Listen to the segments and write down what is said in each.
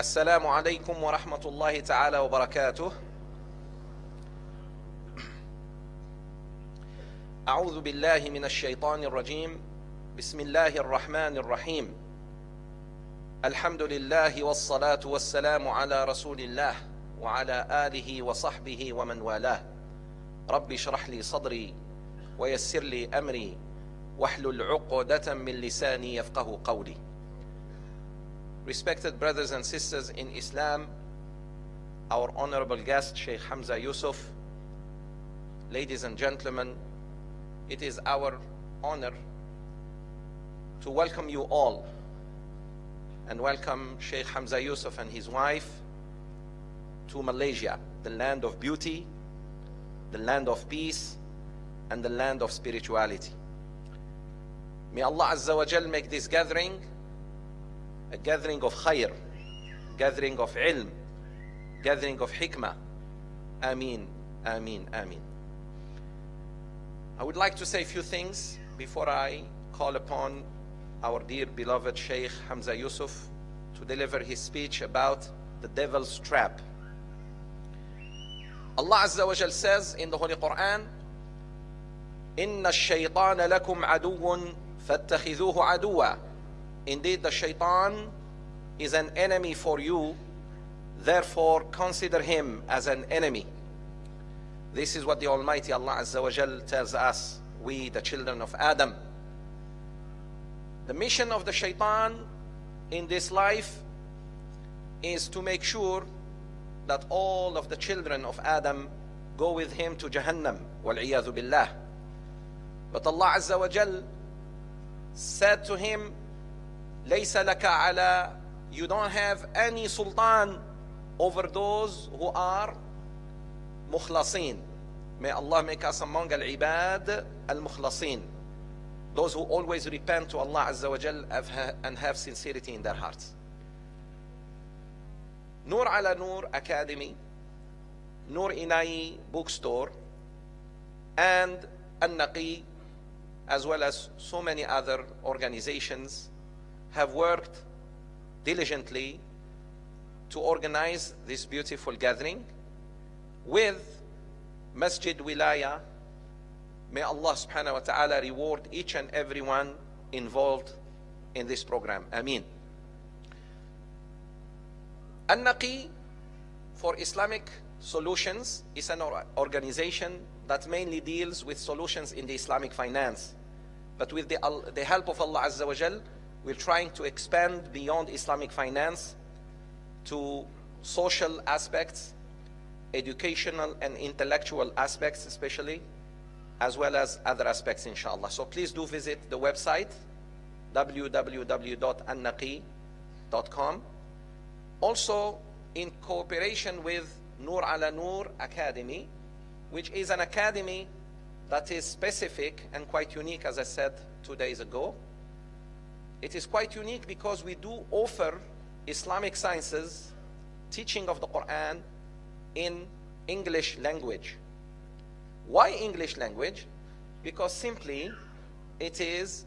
السلام عليكم ورحمة الله تعالى وبركاته. أعوذ بالله من الشيطان الرجيم. بسم الله الرحمن الرحيم. الحمد لله والصلاة والسلام على رسول الله وعلى آله وصحبه ومن والاه. رب اشرح لي صدري ويسر لي أمري واحلل عقدة من لساني يفقه قولي. Respected brothers and sisters in Islam, our honorable guest Shaykh Hamza Yusuf, ladies and gentlemen, it is our honor to welcome you all and welcome Shaykh Hamza Yusuf and his wife to Malaysia, the land of beauty, the land of peace, and the land of spirituality. May Allah Azza wa Jal make this gathering a gathering of khair, gathering of ilm, gathering of hikmah. Ameen, ameen, ameen. I would like to say a few things before I call upon our dear beloved Shaykh Hamza Yusuf to deliver his speech about the devil's trap. Allah Azza wa Jal says in the Holy Quran, إِنَّ الشَّيْطَانَ لَكُمْ عَدُوٌ فَاتَّخِذُوهُ عَدُوًا. Indeed, the shaitan is an enemy for you, therefore consider him as an enemy. This is what the Almighty Allah Azza wa Jal tells us, we the children of Adam. The mission of the shaitan in this life is to make sure that all of the children of Adam go with him to Jahannam, wal-iyadhu billah. But Allah Azza wa Jal said to him, لَيْسَ لَكَ عَلَى, you don't have any sultan over those who are mukhlasin. May Allah make us among al-ibad al-mukhlasin, those who always repent to Allah Azza wa Jal and have sincerity in their hearts. Nur ala Nur Academy, Nur Inai Bookstore, and An-Naqi, as well as so many other organizations, have worked diligently to organize this beautiful gathering with Masjid Wilaya. May Allah subhanahu wa ta'ala reward each and everyone involved in this program. Ameen. An-Naqi for Islamic Solutions is an organization that mainly deals with solutions in the Islamic finance. But with the help of Allah Azza wa Jal, we're trying to expand beyond Islamic finance to social aspects, educational and intellectual aspects especially, as well as other aspects inshallah. So please do visit the website www.annaqi.com. Also in cooperation with Nur ala Nur Academy, which is an academy that is specific and quite unique, as I said 2 days ago. It is quite unique because we do offer Islamic sciences, teaching of the Quran in English language. Why English language? Because simply it is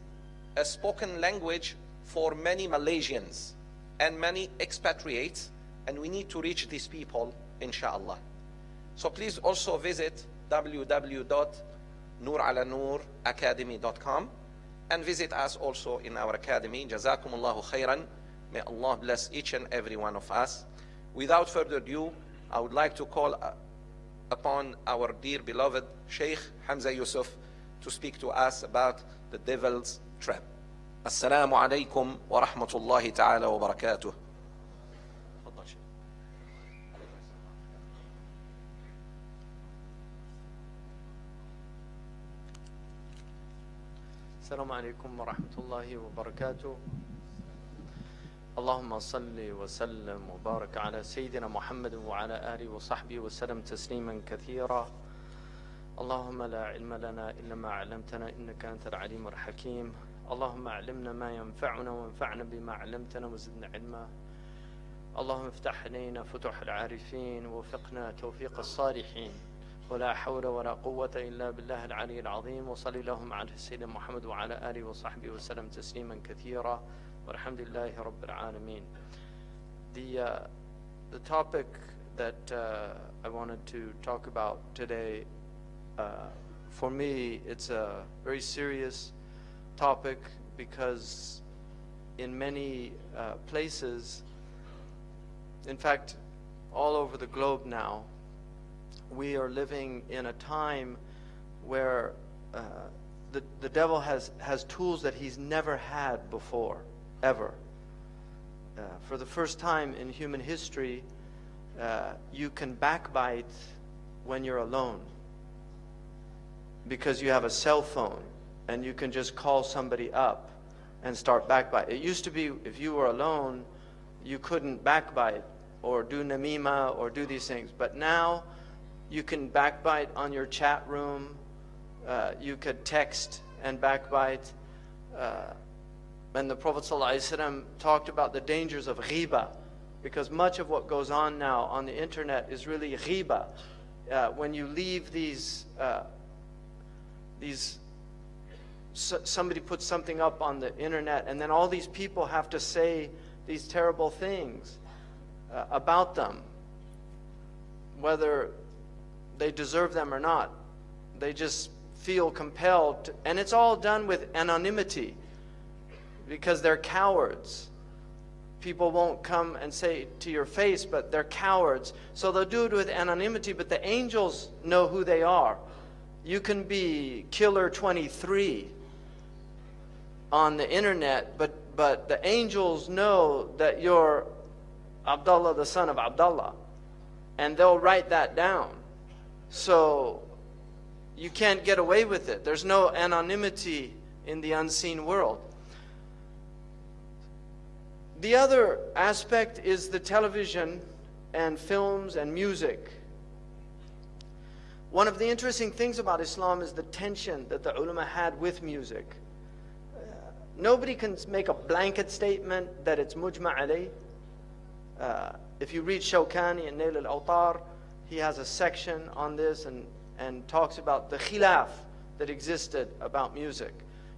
a spoken language for many Malaysians and many expatriates, and we need to reach these people, inshallah. So please also visit www.nuralanuracademy.com and visit us also in our academy. Jazakumullahu khairan. May Allah bless each and every one of us. Without further ado, I would like to call upon our dear beloved Shaykh Hamza Yusuf to speak to us about the devil's trap. Assalamu alaikum wa rahmatullahi ta'ala wa barakatuh. السلام عليكم ورحمة الله وبركاته. اللهم صل وسلم وبارك على سيدنا محمد وعلى آله وصحبه وسلم تسليما كثيرا. اللهم لا علم لنا إلا ما علمتنا إنك أنت العليم الحكيم. اللهم علمنا ما ينفعنا وانفعنا بما علمتنا وزدنا علما. اللهم افتح علينا فتوح العارفين ووفقنا توفيق الصالحين. ولا حول ولا قوة إلا بالله العلي العظيم. وصلي اللهم على سيدنا محمد وعلى آله وصحبه وسلم تسليما كثيرا والحمد لله رب العالمين. The topic that I wanted to talk about today, for me, it's a very serious topic because in many places, in fact, all over the globe now, we are living in a time where the devil has tools that he's never had before, ever. For the first time in human history, you can backbite when you're alone because you have a cell phone and you can just call somebody up and start backbite. It used to be if you were alone, you couldn't backbite or do namima or do these things. But now you can backbite on your chat room. You could text and backbite. And the Prophet ﷺ talked about the dangers of ghiba, because much of what goes on now on the internet is really ghiba. When you leave somebody puts something up on the internet, and then all these people have to say these terrible things about them, whether they deserve them or not. They just feel compelled to, and it's all done with anonymity because they're cowards. People won't come and say to your face, but they're cowards. So they'll do it with anonymity, but the angels know who they are. You can be Killer 23 on the internet, but the angels know that you're Abdullah, the son of Abdullah, and they'll write that down. So you can't get away with it. There's no anonymity in the unseen world. The other aspect is the television and films and music. One of the interesting things about Islam is the tension that the ulama had with music. Nobody can make a blanket statement that it's mujma' alayh. If you read Shawkani and Nail al-Awtar, he has a section on this and talks about the khilaf that existed about music.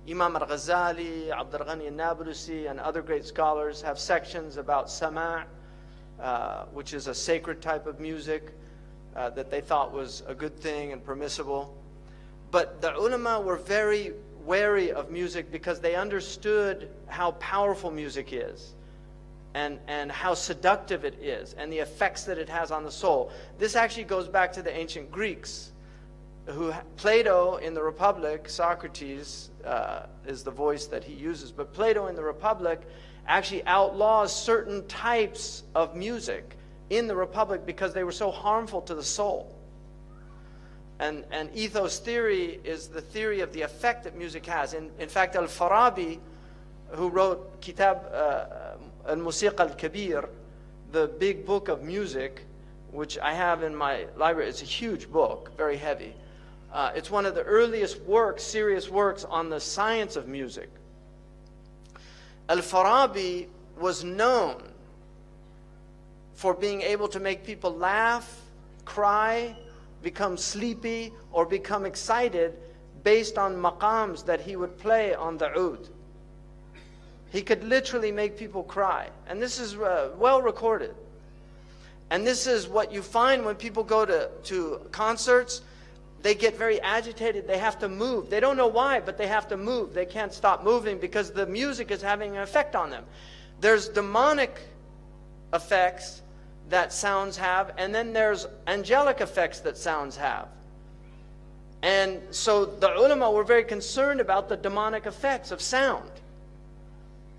Imam al-Ghazali, Abdul Ghani al-Nablusi, and other great scholars have sections about sama', which is a sacred type of music that they thought was a good thing and permissible. But the ulama were very wary of music because they understood how powerful music is and how seductive it is and the effects that it has on the soul. This actually goes back to the ancient Greeks. Plato in the Republic, Socrates is the voice that he uses, but Plato in the Republic actually outlaws certain types of music in the Republic because they were so harmful to the soul. And ethos theory is the theory of the effect that music has. In fact, Al-Farabi, who wrote Kitab Al-Musiqa Al-Kabir, the big book of music, which I have in my library, it's a huge book, very heavy. It's one of the earliest works, serious works on the science of music. Al-Farabi was known for being able to make people laugh, cry, become sleepy, or become excited based on maqams that he would play on the oud. He could literally make people cry. And this is well recorded. And this is what you find when people go to concerts. They get very agitated. They have to move. They don't know why, but they have to move. They can't stop moving because the music is having an effect on them. There's demonic effects that sounds have, and then there's angelic effects that sounds have. And so the ulama were very concerned about the demonic effects of sound.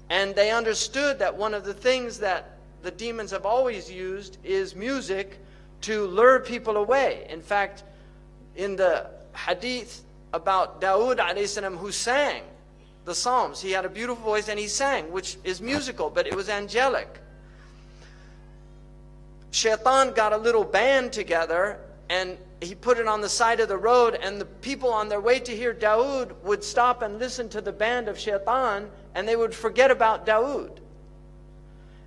And they understood that one of the things that the demons have always used is music to lure people away. In fact, in the hadith about Dawood alayhi salam, who sang the Psalms, he had a beautiful voice and he sang, which is musical, but it was angelic. Shaitan got a little band together and he put it on the side of the road, and the people on their way to hear Dawood would stop and listen to the band of Shaitan, and they would forget about Dawood.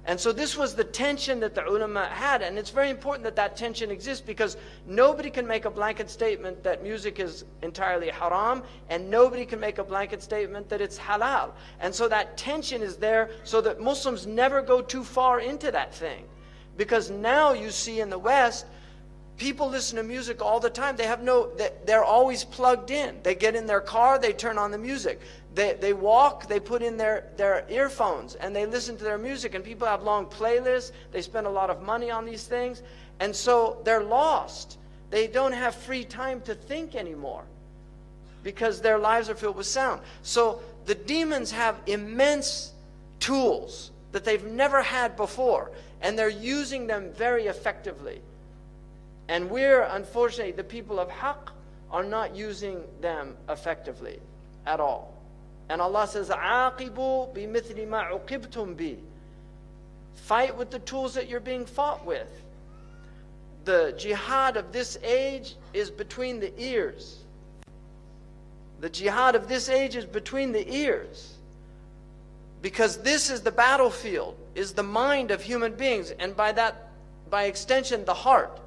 And so this was the tension that the ulama had. And it's very important that that tension exists, because nobody can make a blanket statement that music is entirely haram, and nobody can make a blanket statement that it's halal. And so that tension is there so that Muslims never go too far into that thing. Because now you see in the West, people listen to music all the time. They're always plugged in. They get in their car, they turn on the music. They walk, they put in their earphones, and they listen to their music. And people have long playlists. They spend a lot of money on these things. And so they're lost. They don't have free time to think anymore, because their lives are filled with sound. So the demons have immense tools that they've never had before, and they're using them very effectively. And we're, unfortunately, the people of Haqq, are not using them effectively at all. And Allah says, عَاقِبُوا بِمِثْلِ مَا عُقِبْتُمْ بِهِ. Fight with the tools that you're being fought with. The jihad of this age is between the ears. The jihad of this age is between the ears. Because this is the battlefield, is the mind of human beings, and by extension, the heart.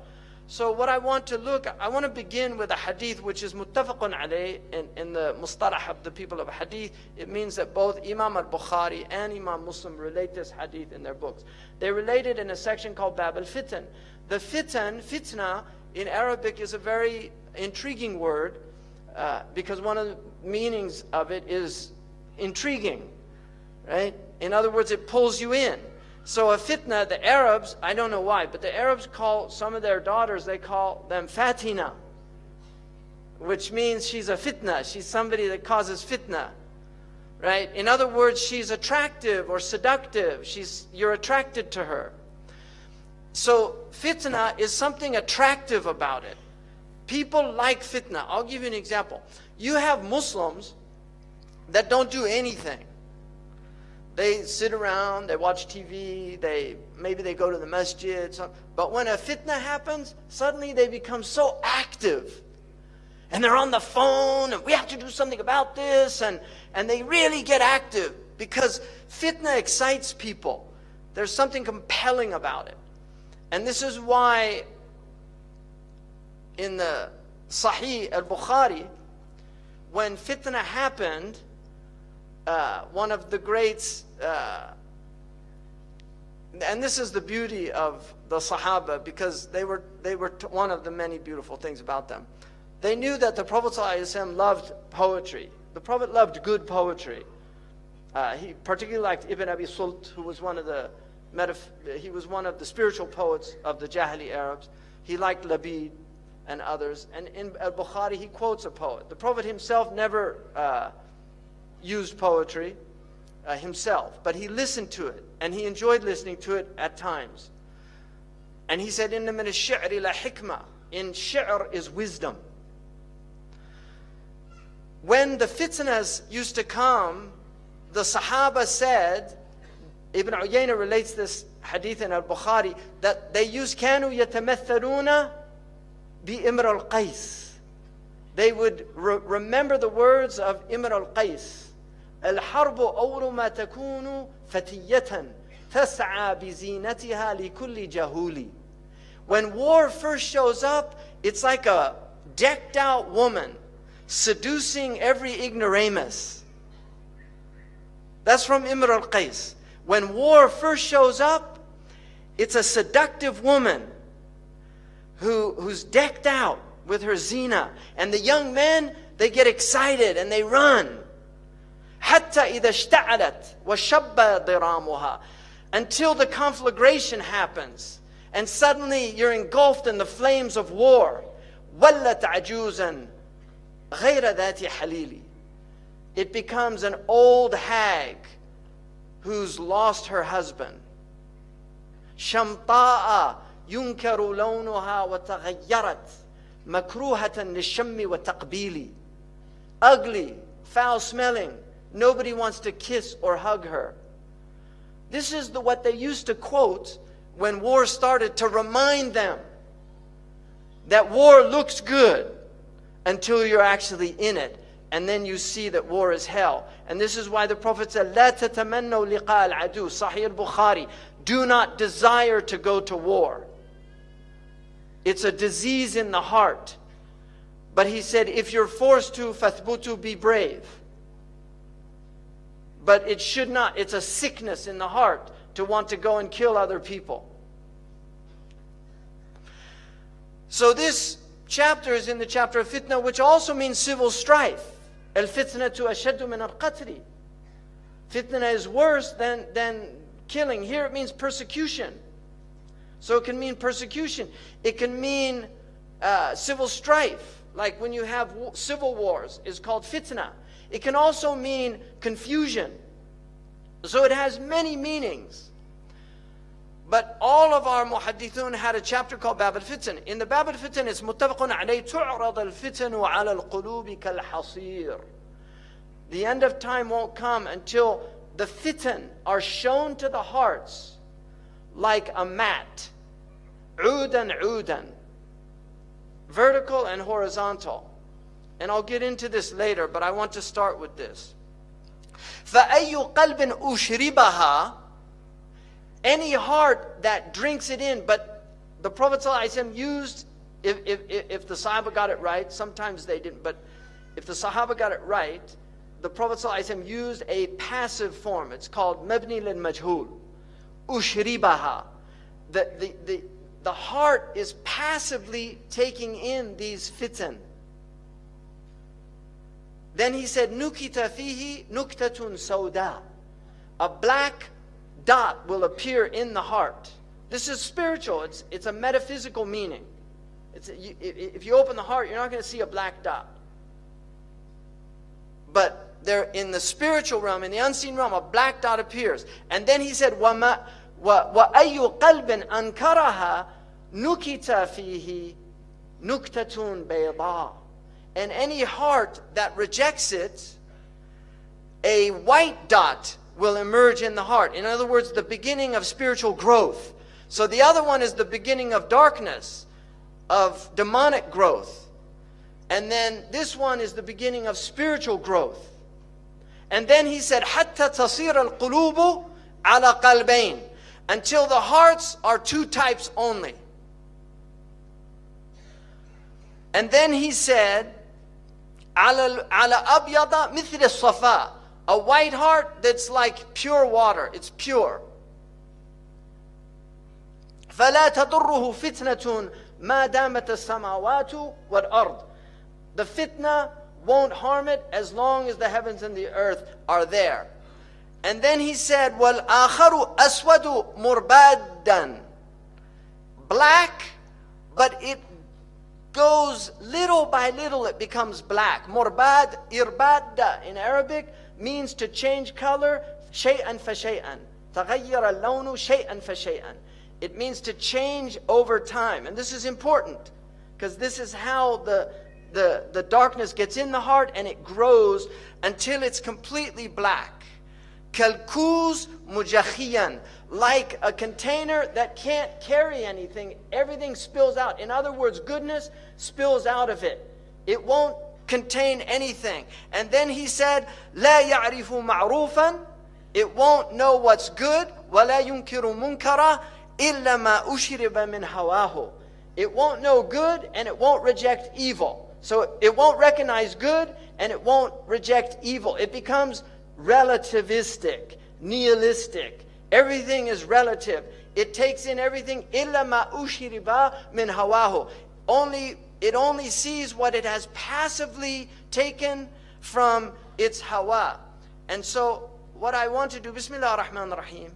So what I want to begin with a hadith which is muttafaqun alayh in the mustalah of the people of hadith. It means that both Imam al-Bukhari and Imam Muslim relate this hadith in their books. They relate it in a section called Bab al-Fitan. The fitna in Arabic is a very intriguing word, because one of the meanings of it is intriguing, right? In other words, it pulls you in. So a fitna, the Arabs, I don't know why, but the Arabs call some of their daughters, they call them fatina, which means she's a fitna. She's somebody that causes fitna, right? In other words, she's attractive or seductive. You're attracted to her. So fitna is something attractive about it. People like fitna. I'll give you an example. You have Muslims that don't do anything. They sit around, they watch TV, maybe they go to the masjid. But when a fitna happens, suddenly they become so active. And they're on the phone, and we have to do something about this. And they really get active, because fitna excites people. There's something compelling about it. And this is why in the Sahih al-Bukhari, when fitna happened, one of the greats, and this is the beauty of the Sahaba, because they were one of the many beautiful things about them. They knew that the Prophet ﷺ loved poetry. The Prophet loved good poetry. He particularly liked Ibn Abi Sult, who was one of the spiritual poets of the Jahili Arabs. He liked Labid and others. And in al-Bukhari, he quotes a poet. The Prophet himself never used poetry himself, but he listened to it, and he enjoyed listening to it at times. And he said, "Inna min ash-shi'ri la hikmah." In shi'r is wisdom. When the fitnas used to come, the Sahaba said, Ibn Uyayna relates this hadith in al-Bukhari, that they used كانوا يتمثلون بإمر القيس. They would remember the words of Imr al-Qais. الحرب أول ما تكون فتية تسعى بزينتها لكل جهول. When war first shows up, it's like a decked out woman seducing every ignoramus. That's from Imr al-Qais. When war first shows up, it's a seductive woman who's decked out with her zina. And the young men, they get excited and they run. حَتَّى إِذَا اشْتَعَلَتْ وَشَبَّ ضِرَامُهَا. Until the conflagration happens. And suddenly you're engulfed in the flames of war. وَلَّتْ عَجُوزًا غَيْرَ ذَاتِ حَلِيلِ. It becomes an old hag who's lost her husband. شَمْطَاءَ يُنْكَرُ لَوْنُهَا وَتَغَيَّرَتْ مَكْرُوهَةً لِلشَّمِّ وَتَقْبِيلِ. Ugly, foul-smelling. Nobody wants to kiss or hug her. This is what they used to quote when war started, to remind them that war looks good until you're actually in it. and then you see that war is hell. And this is why the Prophet said, لا تتمنوا لقاء العدو, Sahih al-Bukhari, do not desire to go to war. It's a disease in the heart. But he said, if you're forced to, فَثْبُتُوا, be brave. But it should not, it's a sickness in the heart to want to go and kill other people. So this chapter is in the chapter of fitna, which also means civil strife. الْفِتْنَةُ أَشَدُّ مِنَ الْقَتْلِ. Fitna is worse than killing. Here it means persecution. So it can mean persecution. It can mean civil strife. Like when you have civil wars, is called fitna. It can also mean confusion. So it has many meanings. But all of our muhaddithun had a chapter called Bab al-Fitan. In the Bab al-Fitan, it's muttafaqun alayh, tu'rad al-fitanu ala al-qulubi kal-hasir. The end of time won't come until the fitan are shown to the hearts like a mat. Udan, udan. Vertical and horizontal. And I'll get into this later, but I want to start with this. فَأَيُّ قَلْبٍ أُشْرِبَهَا, any heart that drinks it in. But the Prophet ﷺ used, if the Sahaba got it right, sometimes they didn't, but if the Sahaba got it right, the Prophet ﷺ used a passive form. It's called mabni lil majhul. Ushribaha. The heart is passively taking in these fitan. Then he said, nukita fihi nuktatun sawda. A black dot will appear in the heart. This is spiritual. It's a metaphysical meaning. If you open the heart, you're not going to see a black dot. But there, in the spiritual realm, in the unseen realm, a black dot appears. And then he said, وَأَيُّ قَلْبٍ أَنْكَرَهَا نُكِتَ فِيهِ نُكْتَةٌ بَيْضَاءٌ. And any heart that rejects it, a white dot will emerge in the heart. In other words, the beginning of spiritual growth. So the other one is the beginning of darkness, of demonic growth. And then this one is the beginning of spiritual growth. And then he said, حَتَّى تَصِيرَ الْقُلُوبُ عَلَى قَلْبَيْنِ. Until the hearts are two types only. And then he said, على أبيض مثل الصفاء. A white heart that's like pure water. It's pure. فلا تضره فتنة ما دامت السماوات والأرض. The fitna won't harm it as long as the heavens and the earth are there. And then he said, وَالْآخَرُ أَسْوَدُ مُرْبَادًا. Black, but it goes little by little, it becomes black. Murbad, irbadda in Arabic means to change color, shay'an fa shay'an. تغير اللون شيئا فشيئا. It means to change over time. And this is important, because this is how the darkness gets in the heart, and it grows until it's completely black. Kalkuz mujakhiyan, like a container that can't carry anything, everything spills out. In other words, goodness spills out of it. It won't contain anything. And then he said, لا يعرف معروفا, it won't know what's good, ولا ينكر منكرا إلا ما أشرب من هواه. It won't know good and it won't reject evil. So it won't recognize good and it won't reject evil. It becomes relativistic, nihilistic. Everything is relative. It takes in everything. إِلَّا مَا أُشْرِبَ مِنْ هَوَاهُ. It only sees what it has passively taken from its hawa. And so what I want to do, Bismillah ar-Rahman ar-Rahim.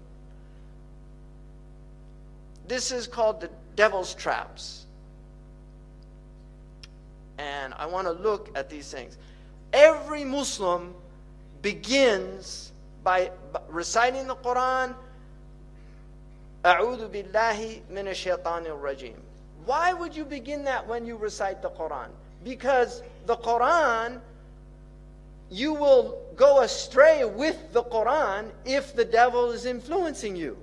This is called the devil's traps. And I want to look at these things. Every Muslim begins by reciting the Quran, أعوذ بالله من الشيطان الرجيم. Why would you begin that when you recite the Quran? Because the Quran, you will go astray with the Quran if the devil is influencing you.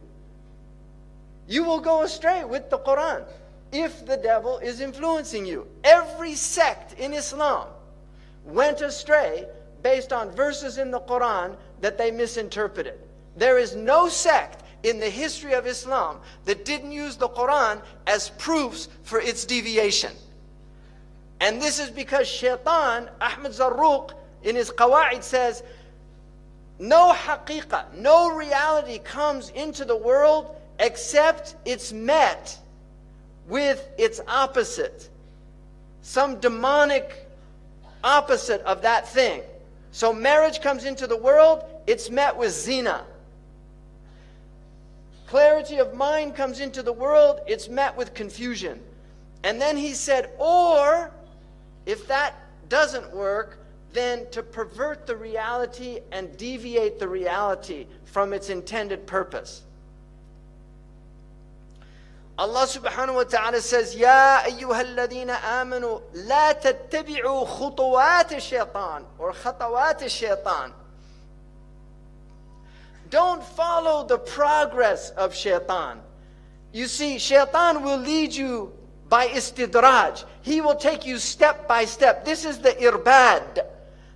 You will go astray with the Quran if the devil is influencing you. Every sect in Islam went astray based on verses in the Quran that they misinterpreted. There is no sect in the history of Islam that didn't use the Quran as proofs for its deviation. And this is because Shaitan, Ahmed Zarruq, in his Qawa'id says, no haqiqah, no reality comes into the world except it's met with its opposite. Some demonic opposite of that thing. So marriage comes into the world, it's met with zina. Clarity of mind comes into the world, it's met with confusion. And then he said, or if that doesn't work, then to pervert the reality and deviate the reality from its intended purpose. Allah subhanahu wa ta'ala says, Ya ayyuha alladhina amanu, la tattabi'u khutuwat ash-shaytan, or khatawat ash-shaytan. Don't follow the progress of shaitan. You see, shaitan will lead you by istidraj. He will take you step by step. This is the irbad,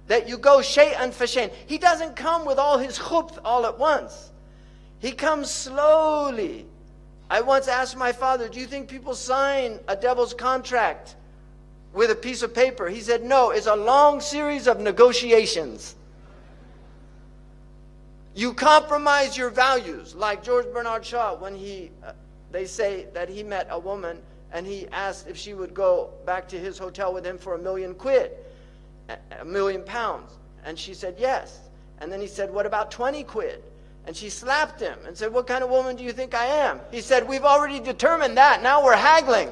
that you go shay'an fa shay'an. He doesn't come with all his khubth all at once. He comes slowly. I once asked my father, do you think people sign a devil's contract with a piece of paper? He said, no, it's a long series of negotiations. You compromise your values, like George Bernard Shaw, when they say that he met a woman and he asked if she would go back to his hotel with him for £1 million, £1 million. And she said yes. And then he said, what about 20 quid? And she slapped him and said, what kind of woman do you think I am? He said, we've already determined that, now we're haggling.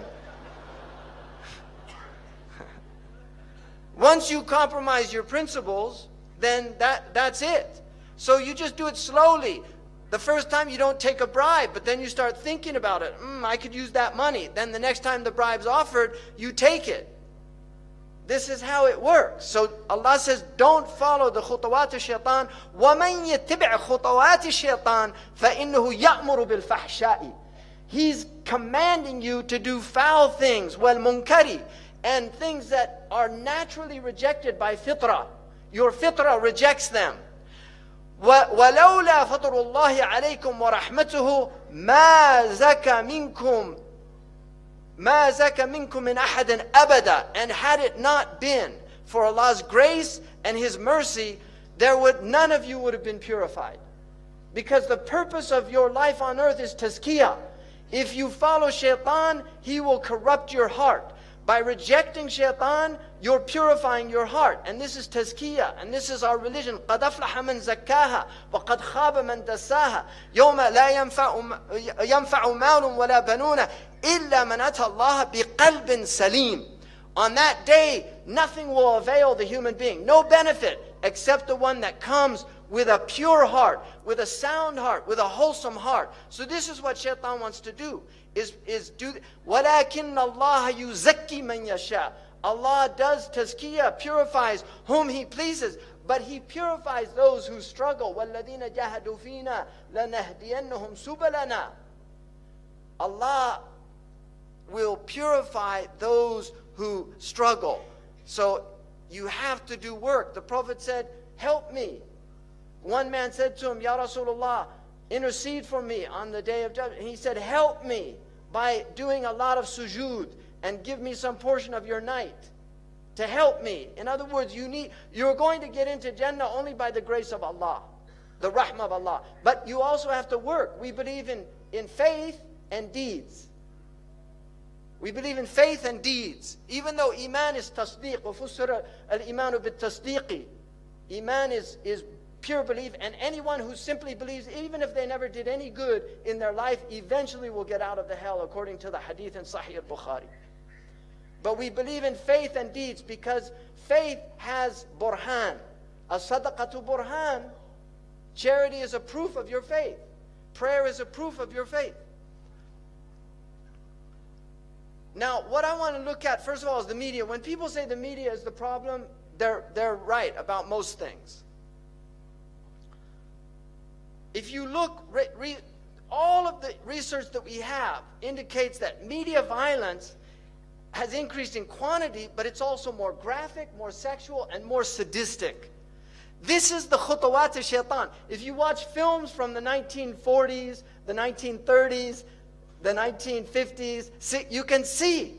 Once you compromise your principles, then that's it. So you just do it slowly. The first time you don't take a bribe, but then you start thinking about it. I could use that money. Then the next time the bribe's offered, you take it. This is how it works. So Allah says, don't follow the khutawat al-shaytan. وَمَنْ يَتِّبِعْ خُطَوَاتِ الشَّيْطَانِ فَإِنَّهُ يَأْمُرُ بِالْفَحْشَاءِ. He's commanding you to do foul things, وَالْمُنْكَرِ, and things that are naturally rejected by fitrah. Your fitrah rejects them. وَلَوْلَا فَضْلُ اللَّهِ عَلَيْكُمْ وَرَحْمَتُهُ مَا زَكَى مِنْكُمْ مِنْ أَحَدٍ أَبَدًا. And had it not been for Allah's grace and His mercy, none of you would have been purified. Because the purpose of your life on earth is tazkiyah. If you follow shaitan, he will corrupt your heart. By rejecting shaitan, you're purifying your heart. And this is tazkiyah. And this is our religion. قَدْ أَفْلَحَ مَنْ زَكَّاهَا وَقَدْ خَابَ مَنْ دَسَّاهَا يَوْمَ لَا يَنْفَعُ مَالٌ وَلَا بَنُونَ إِلَّا مَنْ أَتَى اللَّهَ بِقَلْبٍ سَلِيمٍ. On that day, nothing will avail the human being. No benefit except the one that comes with a pure heart, with a sound heart, with a wholesome heart. So this is what shaitan wants to do. وَلَكِنَّ اللَّهَ يُزَكِّي مَنْ يَشَاءُ. Allah does tazkiyah, purifies whom He pleases, but He purifies those who struggle. وَالَّذِينَ جَاهَدُوا فِينَا لَنَهْدِيَنَّهُمْ سُبَلَنَا. Allah will purify those who struggle. So you have to do work. The Prophet said, help me. One man said to him, Ya Rasulullah, intercede for me on the day of judgment. He said, help me by doing a lot of sujood and give me some portion of your night to help me. In other words, you're going to get into Jannah only by the grace of Allah, the rahmah of Allah. But you also have to work. We believe in faith and deeds. We believe in faith and deeds. Even though iman is tasdeeq, وَفُسِّرَ الْإِيمَانُ بِالتَّصْدِيقِ. Iman is pure belief, and anyone who simply believes, even if they never did any good in their life, eventually will get out of the hell, according to the hadith in Sahih al-Bukhari. But we believe in faith and deeds because faith has burhan. As-sadaqatu burhan. Charity is a proof of your faith. Prayer is a proof of your faith. Now, what I want to look at, first of all, is the media. When people say the media is the problem, they're right about most things. If you look, all of the research that we have indicates that media violence has increased in quantity, but it's also more graphic, more sexual, and more sadistic. This is the khutawat of shaitan. If you watch films from the 1940s, the 1930s, the 1950s, you can see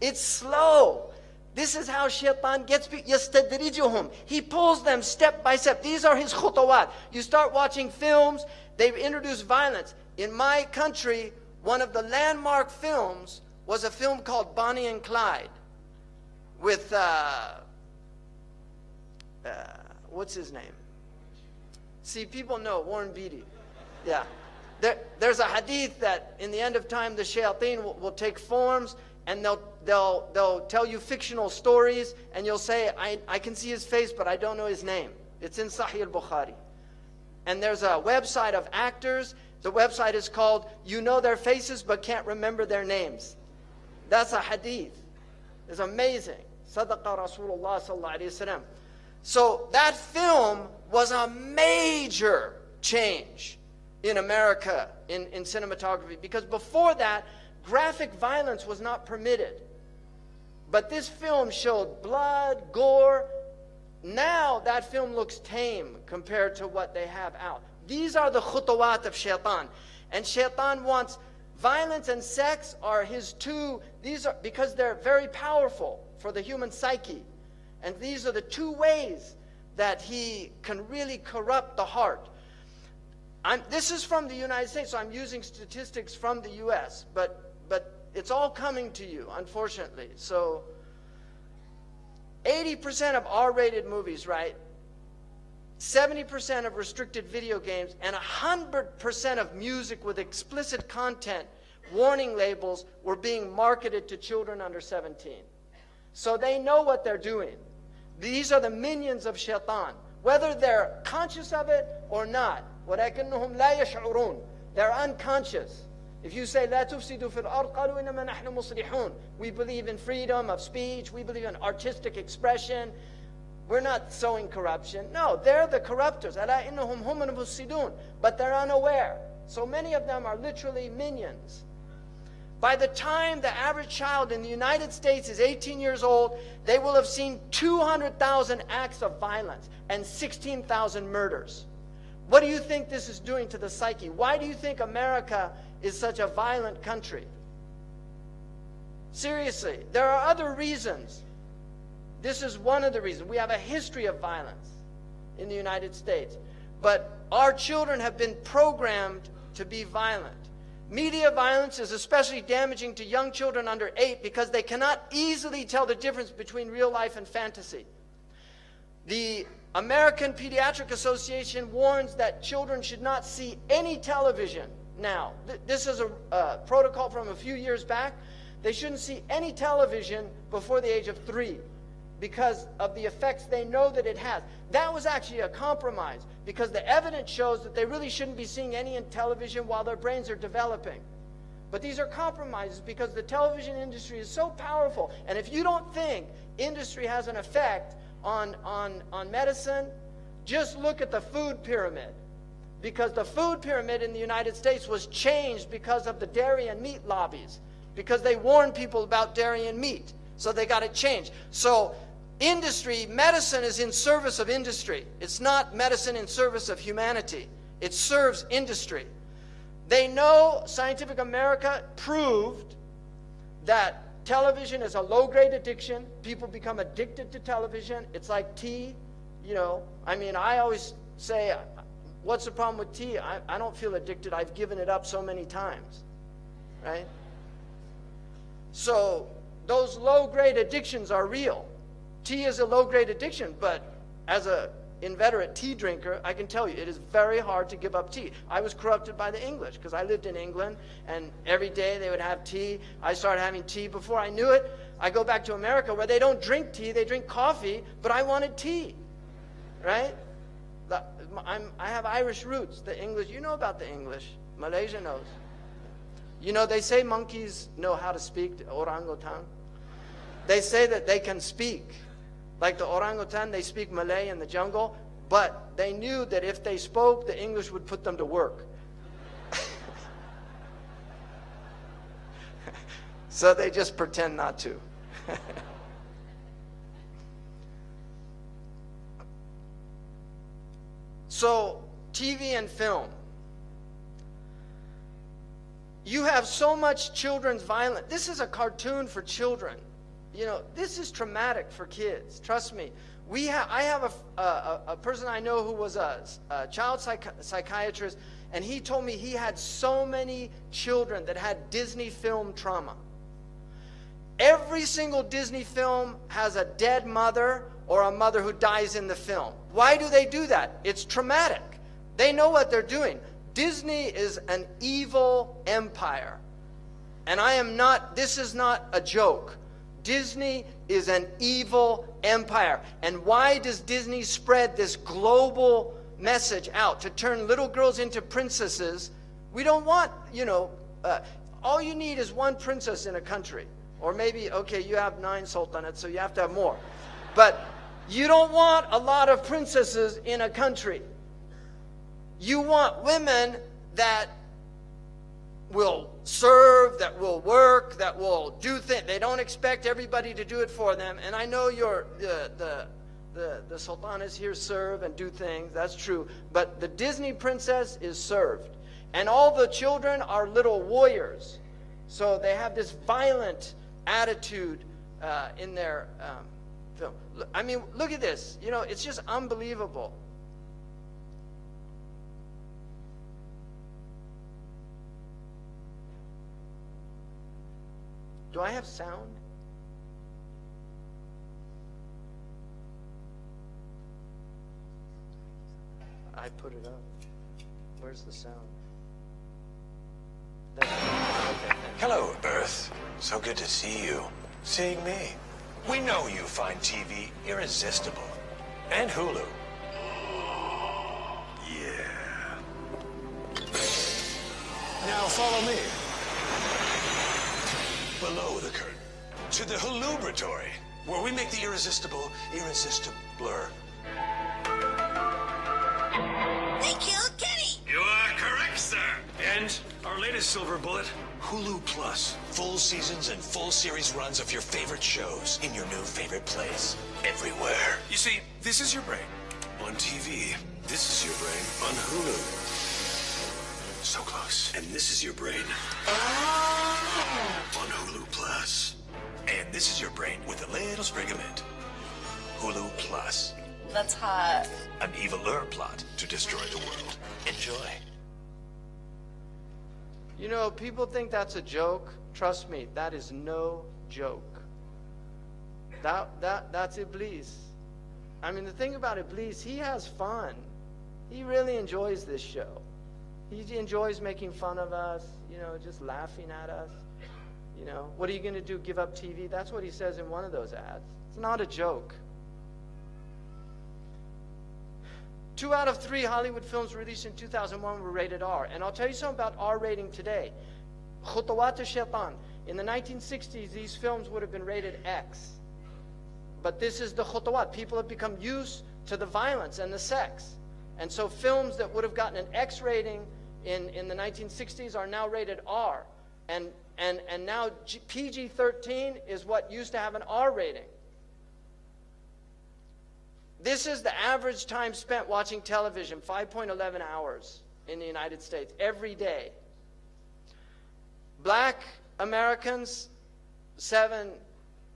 it's slow. This is how shaitan gets people. يَسْتَدْرِجُهُمْ. He pulls them step by step. These are his khutawat. You start watching films, they've introduced violence. In my country, one of the landmark films was a film called Bonnie and Clyde with, what's his name? See, people know, Warren Beatty. Yeah. There's a hadith that in the end of time, the shayateen will take forms, and they'll tell you fictional stories, and you'll say, I can see his face, but I don't know his name. It's in Sahih al-Bukhari. And there's a website of actors. The website is called, You Know Their Faces, but Can't Remember Their Names. That's a hadith. It's amazing. Sadaqa Rasulullah sallallahu alayhi wa sallam. So that film was a major change in America in cinematography, because before that, graphic violence was not permitted. But this film showed blood, gore. Now that film looks tame compared to what they have out. These are the khutawat of shaitan. And shaitan wants violence and sex are his two, these are because they're very powerful for the human psyche. And these are the two ways that he can really corrupt the heart. This is from the United States, so I'm using statistics from the US, but it's all coming to you, unfortunately. So 80% of R-rated movies, right? 70% of restricted video games, and 100% of music with explicit content, warning labels, were being marketed to children under 17. So they know what they're doing. These are the minions of shaitan, whether they're conscious of it or not. وَلَكِنَّهُمْ لَا يَشْعُرُونَ. They're unconscious. If you say, لَا تُفْسِدُوا فِي الْأَرْضِ قَالُوا إِنَّمَا نَحْنُ مُصْلِحُونَ. We believe in freedom of speech. We believe in artistic expression. We're not sowing corruption. No, they're the corruptors. أَلَا إِنَّهُمْ هُمُ الْمُفْسِدُونَ. But they're unaware. So many of them are literally minions. By the time the average child in the United States is 18 years old, they will have seen 200,000 acts of violence and 16,000 murders. What do you think this is doing to the psyche? Why do you think America is such a violent country? Seriously, there are other reasons. This is one of the reasons. We have a history of violence in the United States. But our children have been programmed to be violent. Media violence is especially damaging to young children under 8 because they cannot easily tell the difference between real life and fantasy. The American Pediatric Association warns that children should not see any television now. This is a protocol from a few years back. They shouldn't see any television before the age of 3 because of the effects they know that it has. That was actually a compromise because the evidence shows that they really shouldn't be seeing any in television while their brains are developing. But these are compromises because the television industry is so powerful. And if you don't think industry has an effect on medicine, just look at the food pyramid. Because the food pyramid in the United States was changed because of the dairy and meat lobbies. Because they warned people about dairy and meat. So they got it changed. So industry, medicine is in service of industry. It's not medicine in service of humanity. It serves industry. They know Scientific America proved that television is a low-grade addiction. People become addicted to television. It's like tea, you know. I mean, I always say, what's the problem with tea? I don't feel addicted. I've given it up so many times, right? So those low-grade addictions are real. Tea is a low-grade addiction, but as an inveterate tea drinker, I can tell you it is very hard to give up tea. I was corrupted by the English because I lived in England, and every day they would have tea. I started having tea. Before I knew it, I go back to America where they don't drink tea, they drink coffee, but I wanted tea, right? I have Irish roots. The English, you know about the English. Malaysia knows. You know, they say monkeys know how to speak, the orangutan. They say that they can speak. Like the orangutan, they speak Malay in the jungle, but they knew that if they spoke, the English would put them to work. So they just pretend not to. So, TV and film. You have so much children's violence. This is a cartoon for children. You know, this is traumatic for kids. Trust me. I have a person I know who was a child psychiatrist, and he told me he had so many children that had Disney film trauma. Every single Disney film has a dead mother or a mother who dies in the film. Why do they do that? It's traumatic. They know what they're doing. Disney is an evil empire. And this is not a joke. Disney is an evil empire. And why does Disney spread this global message out to turn little girls into princesses? We don't want, all you need is one princess in a country. Or maybe, okay, you have 9 sultanates, so you have to have more. But you don't want a lot of princesses in a country. You want women that will serve, that will work, that will do things. They don't expect everybody to do it for them. And I know the sultanas here serve and do things. That's true. But the Disney princess is served. And all the children are little warriors. So they have this violent attitude in their film. I mean, look at this. It's just unbelievable. Do I have sound? I put it up. Where's the sound? Okay. Hello, Earth. So good to see you. Seeing me. We know you find TV irresistible. And Hulu. Yeah. Now follow me. Below the curtain. To the Hulubratory, where we make the irresistible irresistibler. They killed Kenny! You are correct, sir. And our latest silver bullet, Hulu Plus. Full seasons and full series runs of your favorite shows in your new favorite place. Everywhere. You see, this is your brain on TV. This is your brain on Hulu. So close. And this is your brain on Hulu Plus. And this is your brain with a little sprig of mint. Hulu Plus. That's hot. An eviler plot to destroy the world. Enjoy. People think that's a joke. Trust me, that is no joke. That's Iblis. I mean, the thing about Iblis, he has fun. He really enjoys this show. He enjoys making fun of us, just laughing at us. What are you going to do, give up TV? That's what he says in one of those ads. It's not a joke. 2 out of 3 Hollywood films released in 2001 were rated R. And I'll tell you something about R rating today. Khutawat al-Shaitan. In the 1960s, these films would have been rated X. But this is the khutawat. People have become used to the violence and the sex. And so films that would have gotten an X rating in the 1960s are now rated R. And now PG-13 is what used to have an R rating. This is the average time spent watching television, 5.11 hours in the United States, every day. Black Americans,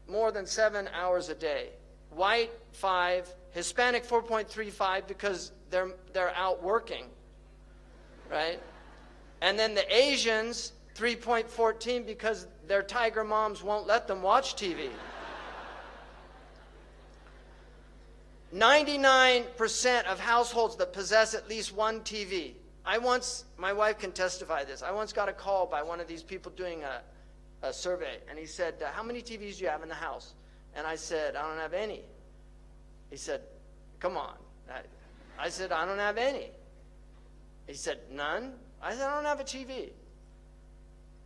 more than 7 hours a day. White, 5. Hispanic, 4.35 because they're out working, right? And then the Asians, 3.14 because their tiger moms won't let them watch TV. 99% of households that possess at least one TV. My wife can testify this. I once got a call by one of these people doing a survey, and he said, how many TVs do you have in the house? And I said, I don't have any. He said, come on. I said, I don't have any. He said, none? I said, I don't have a TV.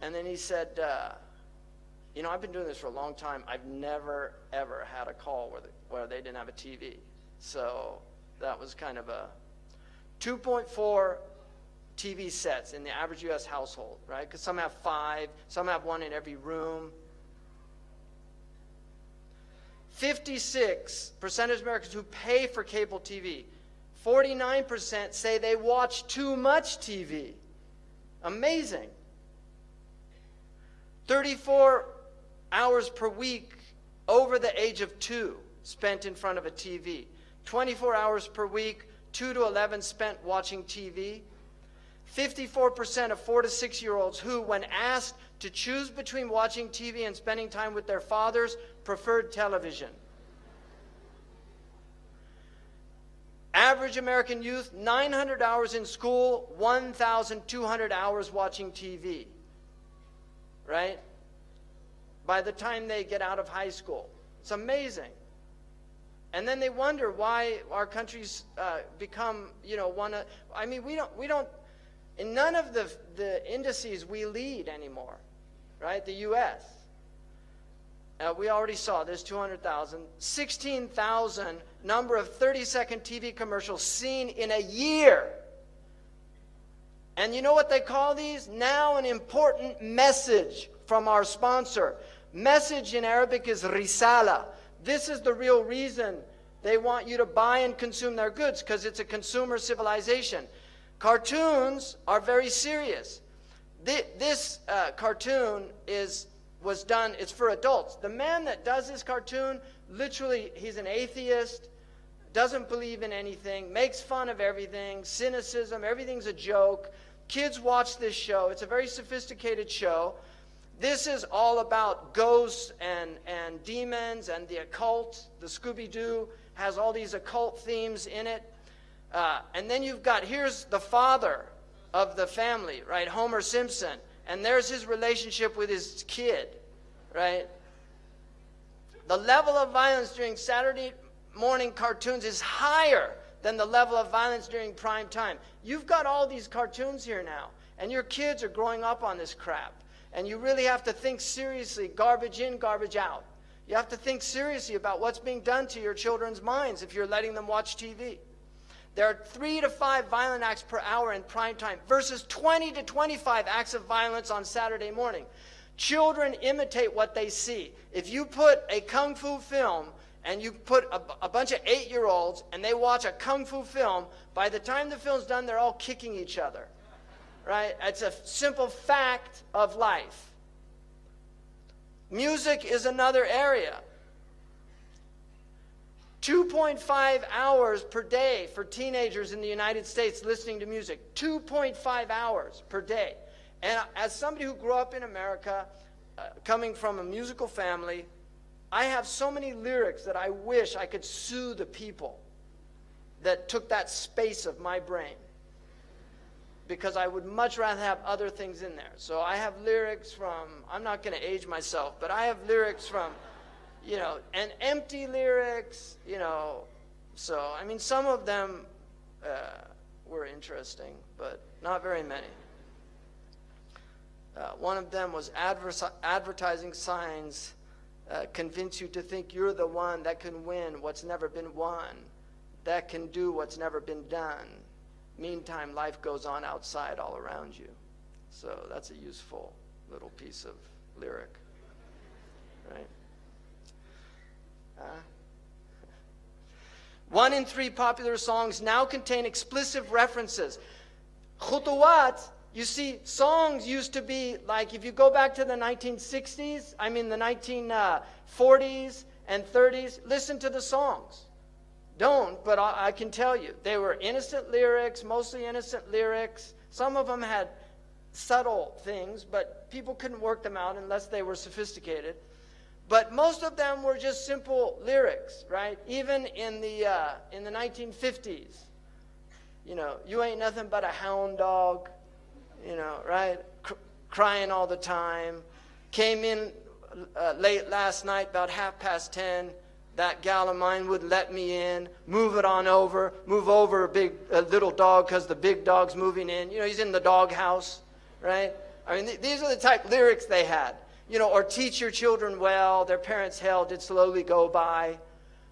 And then he said, I've been doing this for a long time. I've never, ever had a call where they didn't have a TV. So that was kind of a 2.4 TV sets in the average U.S. household, right? Because some have 5, some have 1 in every room. 56% of Americans who pay for cable TV. 49% say they watch too much TV. Amazing. 34 hours per week over the age of 2 spent in front of a TV. 24 hours per week, 2 to 11 spent watching TV. 54% of 4 to 6-year-olds who, when asked to choose between watching TV and spending time with their fathers, preferred television. Average American youth, 900 hours in school, 1,200 hours watching TV. Right? By the time they get out of high school. It's amazing. And then they wonder why our countries become, we don't, in none of the indices we lead anymore, right? The U.S. We already saw this, 200,000. 16,000 number of 30-second TV commercials seen in a year. And you know what they call these? Now an important message from our sponsor. Message in Arabic is risala. This is the real reason they want you to buy and consume their goods, because it's a consumer civilization. Cartoons are very serious. This cartoon was done, it's for adults. The man that does this cartoon, literally, he's an atheist, doesn't believe in anything, makes fun of everything, cynicism, everything's a joke. Kids watch this show. It's a very sophisticated show. This is all about ghosts and demons and the occult. The Scooby-Doo has all these occult themes in it. And then you've got, here's the father of the family, right? Homer Simpson. And there's his relationship with his kid, right? The level of violence during Saturday morning cartoons is higher than the level of violence during prime time. You've got all these cartoons here now, and your kids are growing up on this crap. And you really have to think seriously, garbage in, garbage out. You have to think seriously about what's being done to your children's minds if you're letting them watch TV. There are 3 to 5 violent acts per hour in prime time versus 20 to 25 acts of violence on Saturday morning. Children imitate what they see. If you put a kung fu film and you put a bunch of 8-year-olds and they watch a kung fu film, by the time the film's done, they're all kicking each other. Right? It's a simple fact of life. Music is another area. 2.5 hours per day for teenagers in the United States listening to music. 2.5 hours per day. And as somebody who grew up in America, coming from a musical family, I have so many lyrics that I wish I could sue the people that took that space of my brain, because I would much rather have other things in there. So I have lyrics from, I'm not going to age myself, but I have lyrics from, and empty lyrics, So, some of them were interesting, but not very many. One of them was advertising signs convince you to think you're the one that can win what's never been won, that can do what's never been done. Meantime, life goes on outside all around you. So that's a useful little piece of lyric, right? 1 in 3 popular songs now contain explicit references. Khutuwat, you see, songs used to be like, if you go back to the 1960s, the 1940s and 30s, listen to the songs. Don't, but I can tell you. They were innocent lyrics, mostly innocent lyrics. Some of them had subtle things, but people couldn't work them out unless they were sophisticated. But most of them were just simple lyrics, right? Even in the 1950s, you ain't nothing but a hound dog, right? Crying all the time. Came in late last night, about 10:30. That gal of mine wouldn't let me in. Move it on over. Move over, little dog, because the big dog's moving in. He's in the doghouse, right? These are the type lyrics they had. Or teach your children well. Their parents' hell did slowly go by.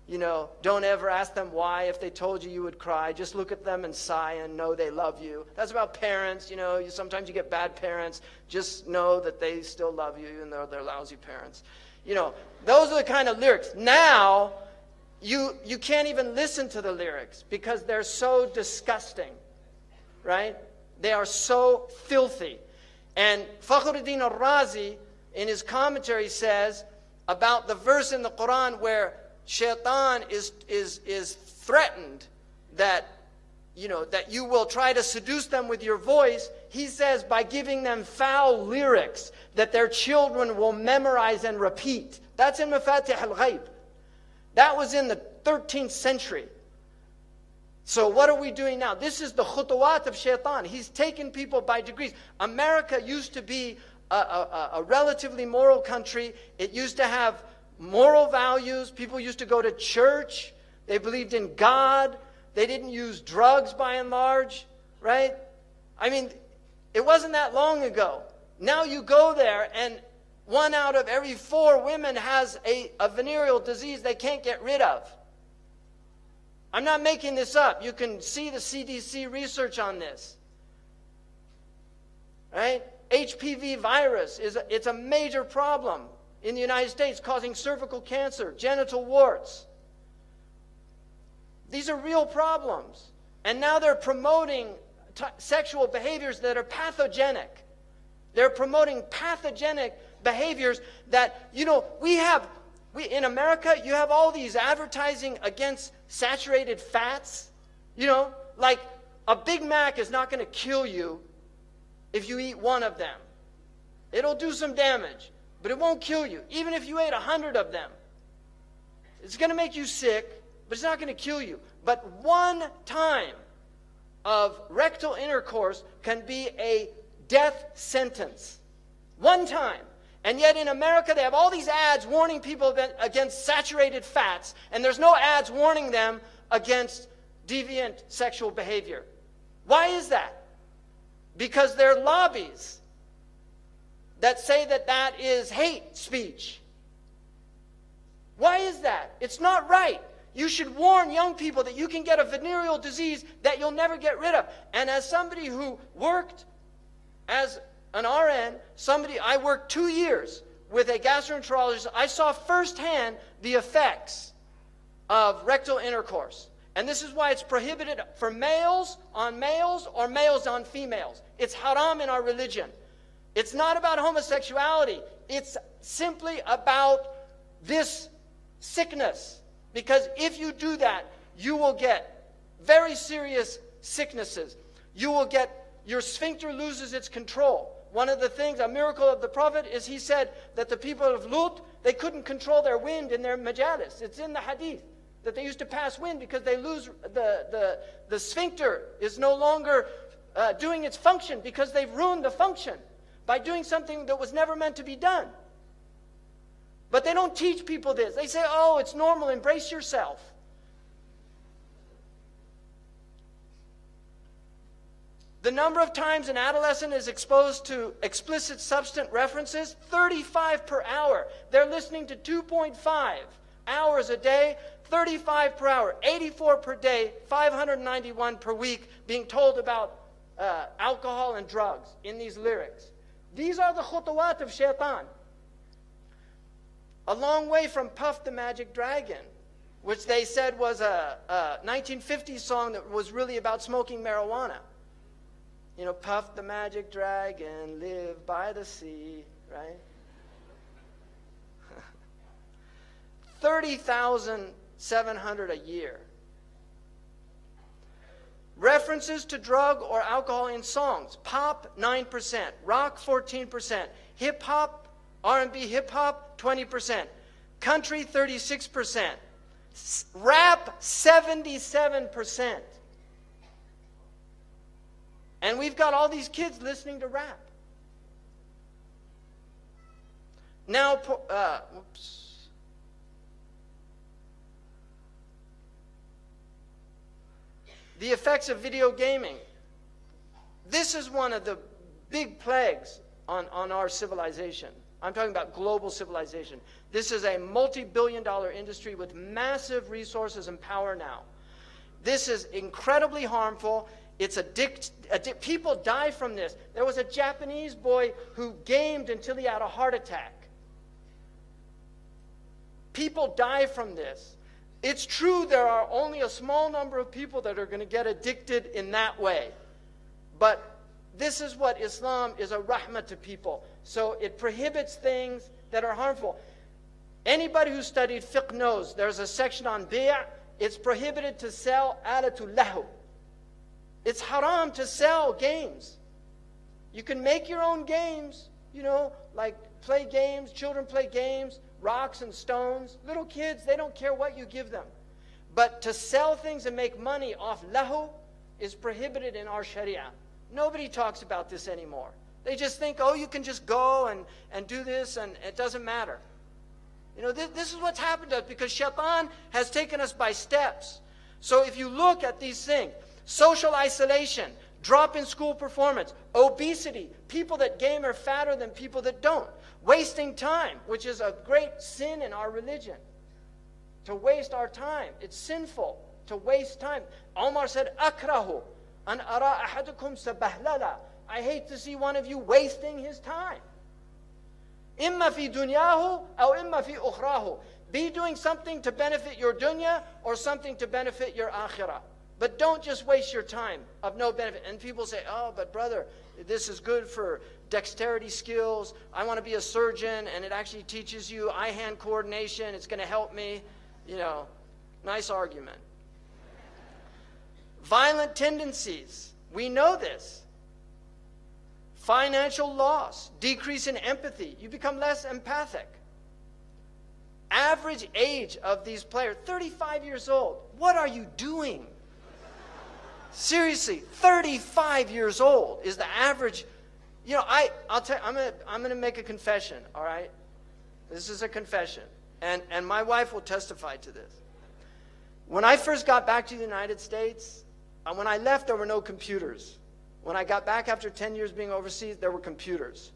Don't ever ask them why. If they told you, you would cry. Just look at them and sigh and know they love you. That's about parents. Sometimes you get bad parents. Just know that they still love you, even though they're lousy parents. You know, those are the kind of lyrics. Now, you can't even listen to the lyrics because they're so disgusting, right? They are so filthy. And Fakhruddin al-Razi, in his commentary, says about the verse in the Quran where shaitan is threatened that, you know, that you will try to seduce them with your voice. He says by giving them foul lyrics that their children will memorize and repeat. That's in Mafatih al-Ghaib. That was in the 13th century. So what are we doing now? This is the khutuwat of shaitan. He's taken people by degrees. America used to be a relatively moral country. It used to have moral values. People used to go to church. They believed in God. They didn't use drugs by and large, right? I mean, it wasn't that long ago. Now you go there and 1 out of every 4 women has a venereal disease they can't get rid of. I'm not making this up. You can see the CDC research on this. Right? HPV virus, it's a major problem in the United States, causing cervical cancer, genital warts. These are real problems. And now they're promoting sexual behaviors that are pathogenic. They're promoting pathogenic behaviors that, you know, in America, you have all these advertising against saturated fats. You know, like a Big Mac is not going to kill you if you eat 1 of them. It'll do some damage, but it won't kill you. Even if you ate 100 of them. It's going to make you sick, but it's not going to kill you. But 1 time of rectal intercourse can be a death sentence. 1 time. And yet in America, they have all these ads warning people against saturated fats, and there's no ads warning them against deviant sexual behavior. Why is that? Because there are lobbies that say that that is hate speech. Why is that? It's not right. You should warn young people that you can get a venereal disease that you'll never get rid of. And as somebody who worked as an RN, I worked 2 years with a gastroenterologist. I saw firsthand the effects of rectal intercourse. And this is why it's prohibited for males on males or males on females. It's haram in our religion. It's not about homosexuality. It's simply about this sickness. Because if you do that, you will get very serious sicknesses. You will get, your sphincter loses its control. One of the things, a miracle of the Prophet, is he said that the people of Lut, they couldn't control their wind in their majalis. It's in the hadith that they used to pass wind because they lose, the sphincter is no longer doing its function because they've ruined the function by doing something that was never meant to be done. But they don't teach people this. They say, oh, it's normal, embrace yourself. The number of times an adolescent is exposed to explicit substance references, 35 per hour. They're listening to 2.5 hours a day, 35 per hour, 84 per day, 591 per week, being told about alcohol and drugs in these lyrics. These are the khutuwat of shaitan. A long way from Puff the Magic Dragon, which they said was a 1950s song that was really about smoking marijuana. You know, Puff the Magic Dragon, live by the sea, right? 30,700 a year. References to drug or alcohol in songs. Pop, 9%. Rock, 14%. Hip-hop, R&B hip-hop, 20%. Country, 36%. Rap, 77%. And we've got all these kids listening to rap. Now, the effects of video gaming. This is one of the big plagues on our civilization. I'm talking about global civilization. This is a multi-billion-dollar industry with massive resources and power now. This is incredibly harmful. It's people die from this. There was a Japanese boy who gamed until he had a heart attack. People die from this. It's true there are only a small number of people that are going to get addicted in that way. But this is what Islam is, a rahmah to people. So it prohibits things that are harmful. Anybody who studied fiqh knows there's a section on bay'. It's prohibited to sell alatul lahu. It's haram to sell games. You can make your own games, like play games, children play games, rocks and stones. Little kids, they don't care what you give them. But to sell things and make money off lahu is prohibited in our sharia. Nobody talks about this anymore. They just think, oh, you can just go and do this and it doesn't matter. This is what's happened to us because shaitan has taken us by steps. So if you look at these things, social isolation, drop in school performance, obesity, people that game are fatter than people that don't, wasting time, which is a great sin in our religion. To waste our time. It's sinful to waste time. Omar said, akrahu an ara ahadukum sabahlala. I hate to see one of you wasting his time. Imma fi dunyahu aw imma fi ukhrahu. Be doing something to benefit your dunya or something to benefit your akhirah. But don't just waste your time of no benefit. And people say, oh, but brother, this is good for dexterity skills. I want to be a surgeon, and it actually teaches you eye-hand coordination. It's going to help me. Nice argument. Violent tendencies. We know this. Financial loss, decrease in empathy. You become less empathic. Average age of these players, 35 years old. What are you doing? Seriously, 35 years old is the average. I'll tell you, I'm going to make a confession, all right? This is a confession. And my wife will testify to this. When I first got back to the United States, when I left, there were no computers. When I got back after 10 years being overseas, there were computers.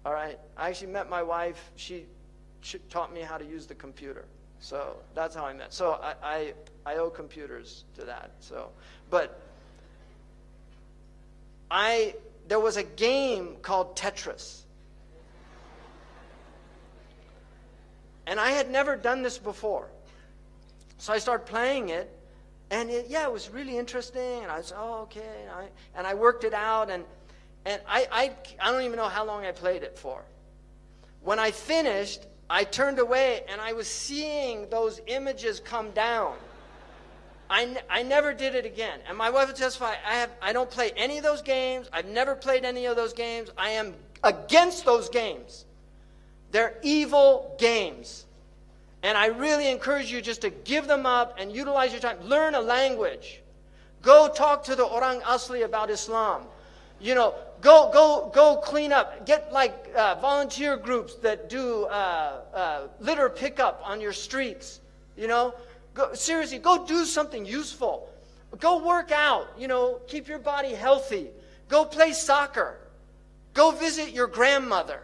All right? I actually met my wife. She taught me how to use the computer. So that's how I met. So I owe computers to that. But there was a game called Tetris. And I had never done this before. So I started playing it. And it was really interesting. And I was, oh, okay. And I worked it out. And I don't even know how long I played it for. When I finished, I turned away and I was seeing those images come down. I never did it again. And my wife would testify, I don't play any of those games. I've never played any of those games. I am against those games. They're evil games. And I really encourage you just to give them up and utilize your time. Learn a language. Go talk to the Orang Asli about Islam. Go clean up. Get volunteer groups that do litter pickup on your streets. Seriously, go do something useful. Go work out. Keep your body healthy. Go play soccer. Go visit your grandmother.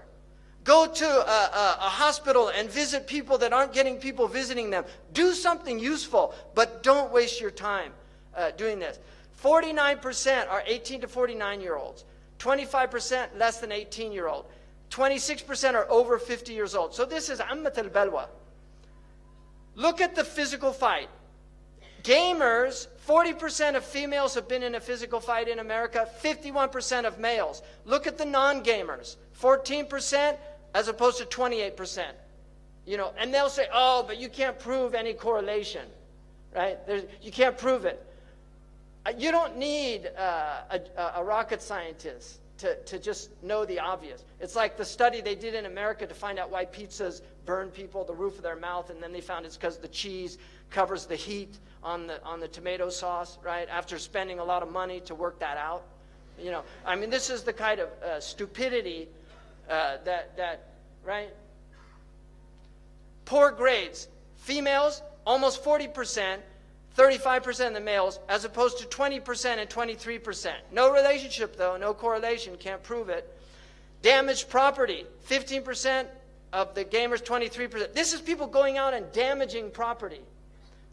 Go to a hospital and visit people that aren't getting people visiting them. Do something useful, but don't waste your time doing this. 49% are 18 to 49-year-olds. 25% less than 18-year-old. 26% are over 50 years old. So this is ammat al-balwa. Look at the physical fight. Gamers, 40% of females have been in a physical fight in America, 51% of males. Look at the non-gamers, 14% as opposed to 28%. And they'll say, oh, but you can't prove any correlation, right? You can't prove it. You don't need a rocket scientist to just know the obvious. It's like the study they did in America to find out why pizzas burn people, the roof of their mouth, and then they found it's because the cheese covers the heat on the tomato sauce, right? After spending a lot of money to work that out. This is the kind of stupidity that, right? Poor grades. Females, almost 40%. 35% of the males, as opposed to 20% and 23%. No relationship, though, no correlation, can't prove it. Damaged property, 15% of the gamers, 23%. This is people going out and damaging property.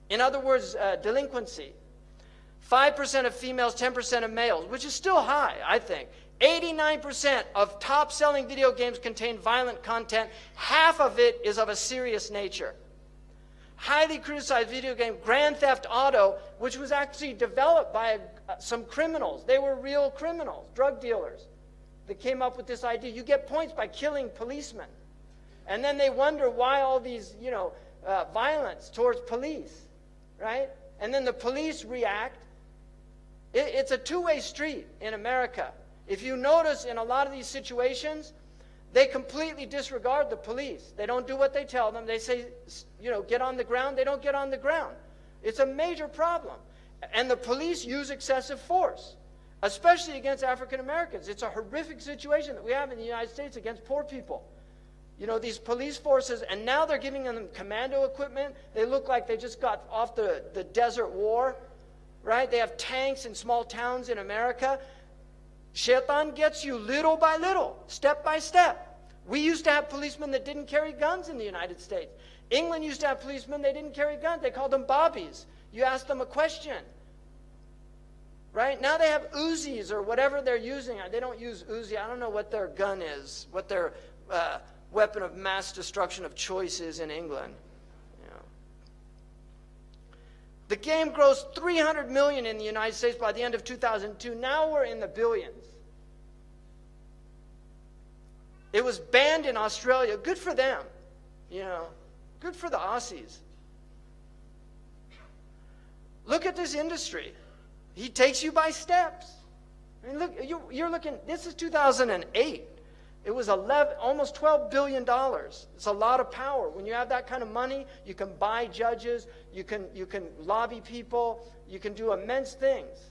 In other words, delinquency. 5% of females, 10% of males, which is still high, I think. 89% of top-selling video games contain violent content. Half of it is of a serious nature. Highly criticized video game Grand Theft Auto, which was actually developed by some criminals. They were real criminals, drug dealers. They came up with this idea. You get points by killing policemen. And then they wonder why all these, violence towards police, right? And then the police react. It's a two-way street in America. If you notice in a lot of these situations, they completely disregard the police. They don't do what they tell them. They say, get on the ground. They don't get on the ground. It's a major problem. And the police use excessive force, especially against African Americans. It's a horrific situation that we have in the United States against poor people. These police forces, and now they're giving them commando equipment. They look like they just got off the desert war, right? They have tanks in small towns in America. Shaitan gets you little by little, step by step. We used to have policemen that didn't carry guns in the United States. England used to have policemen, they didn't carry guns. They called them bobbies. You asked them a question. Right? Now they have Uzis or whatever they're using. They don't use Uzi. I don't know what their gun is, what their weapon of mass destruction of choice is in England. The game grossed $300 million in the United States by the end of 2002. Now we're in the billions. It was banned in Australia. Good for them. Good for the Aussies. Look at this industry. He takes you by steps. I mean, look, you're looking, this is 2008. It was almost $12 billion. It's a lot of power. When you have that kind of money, you can buy judges, you can lobby people, you can do immense things.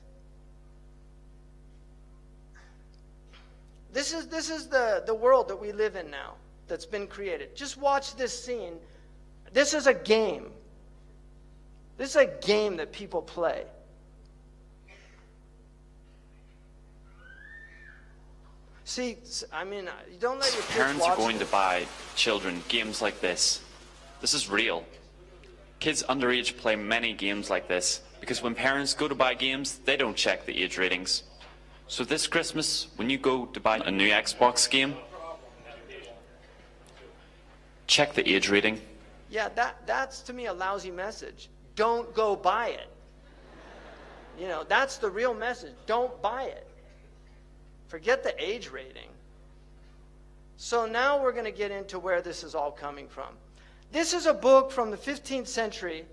This is the world that we live in now that's been created. Just watch this scene. This is a game. This is a game that people play. See, I mean, you don't let your kids Parents watch are going this. to buy children games like this. This is real. Kids underage play many games like this because when parents go to buy games, they don't check the age ratings. So this Christmas, when you go to buy a new Xbox game, check the age rating. Yeah, that's to me a lousy message. Don't go buy it. That's the real message. Don't buy it. Forget the age rating. So now we're going to get into where this is all coming from. This is a book from the 15th century.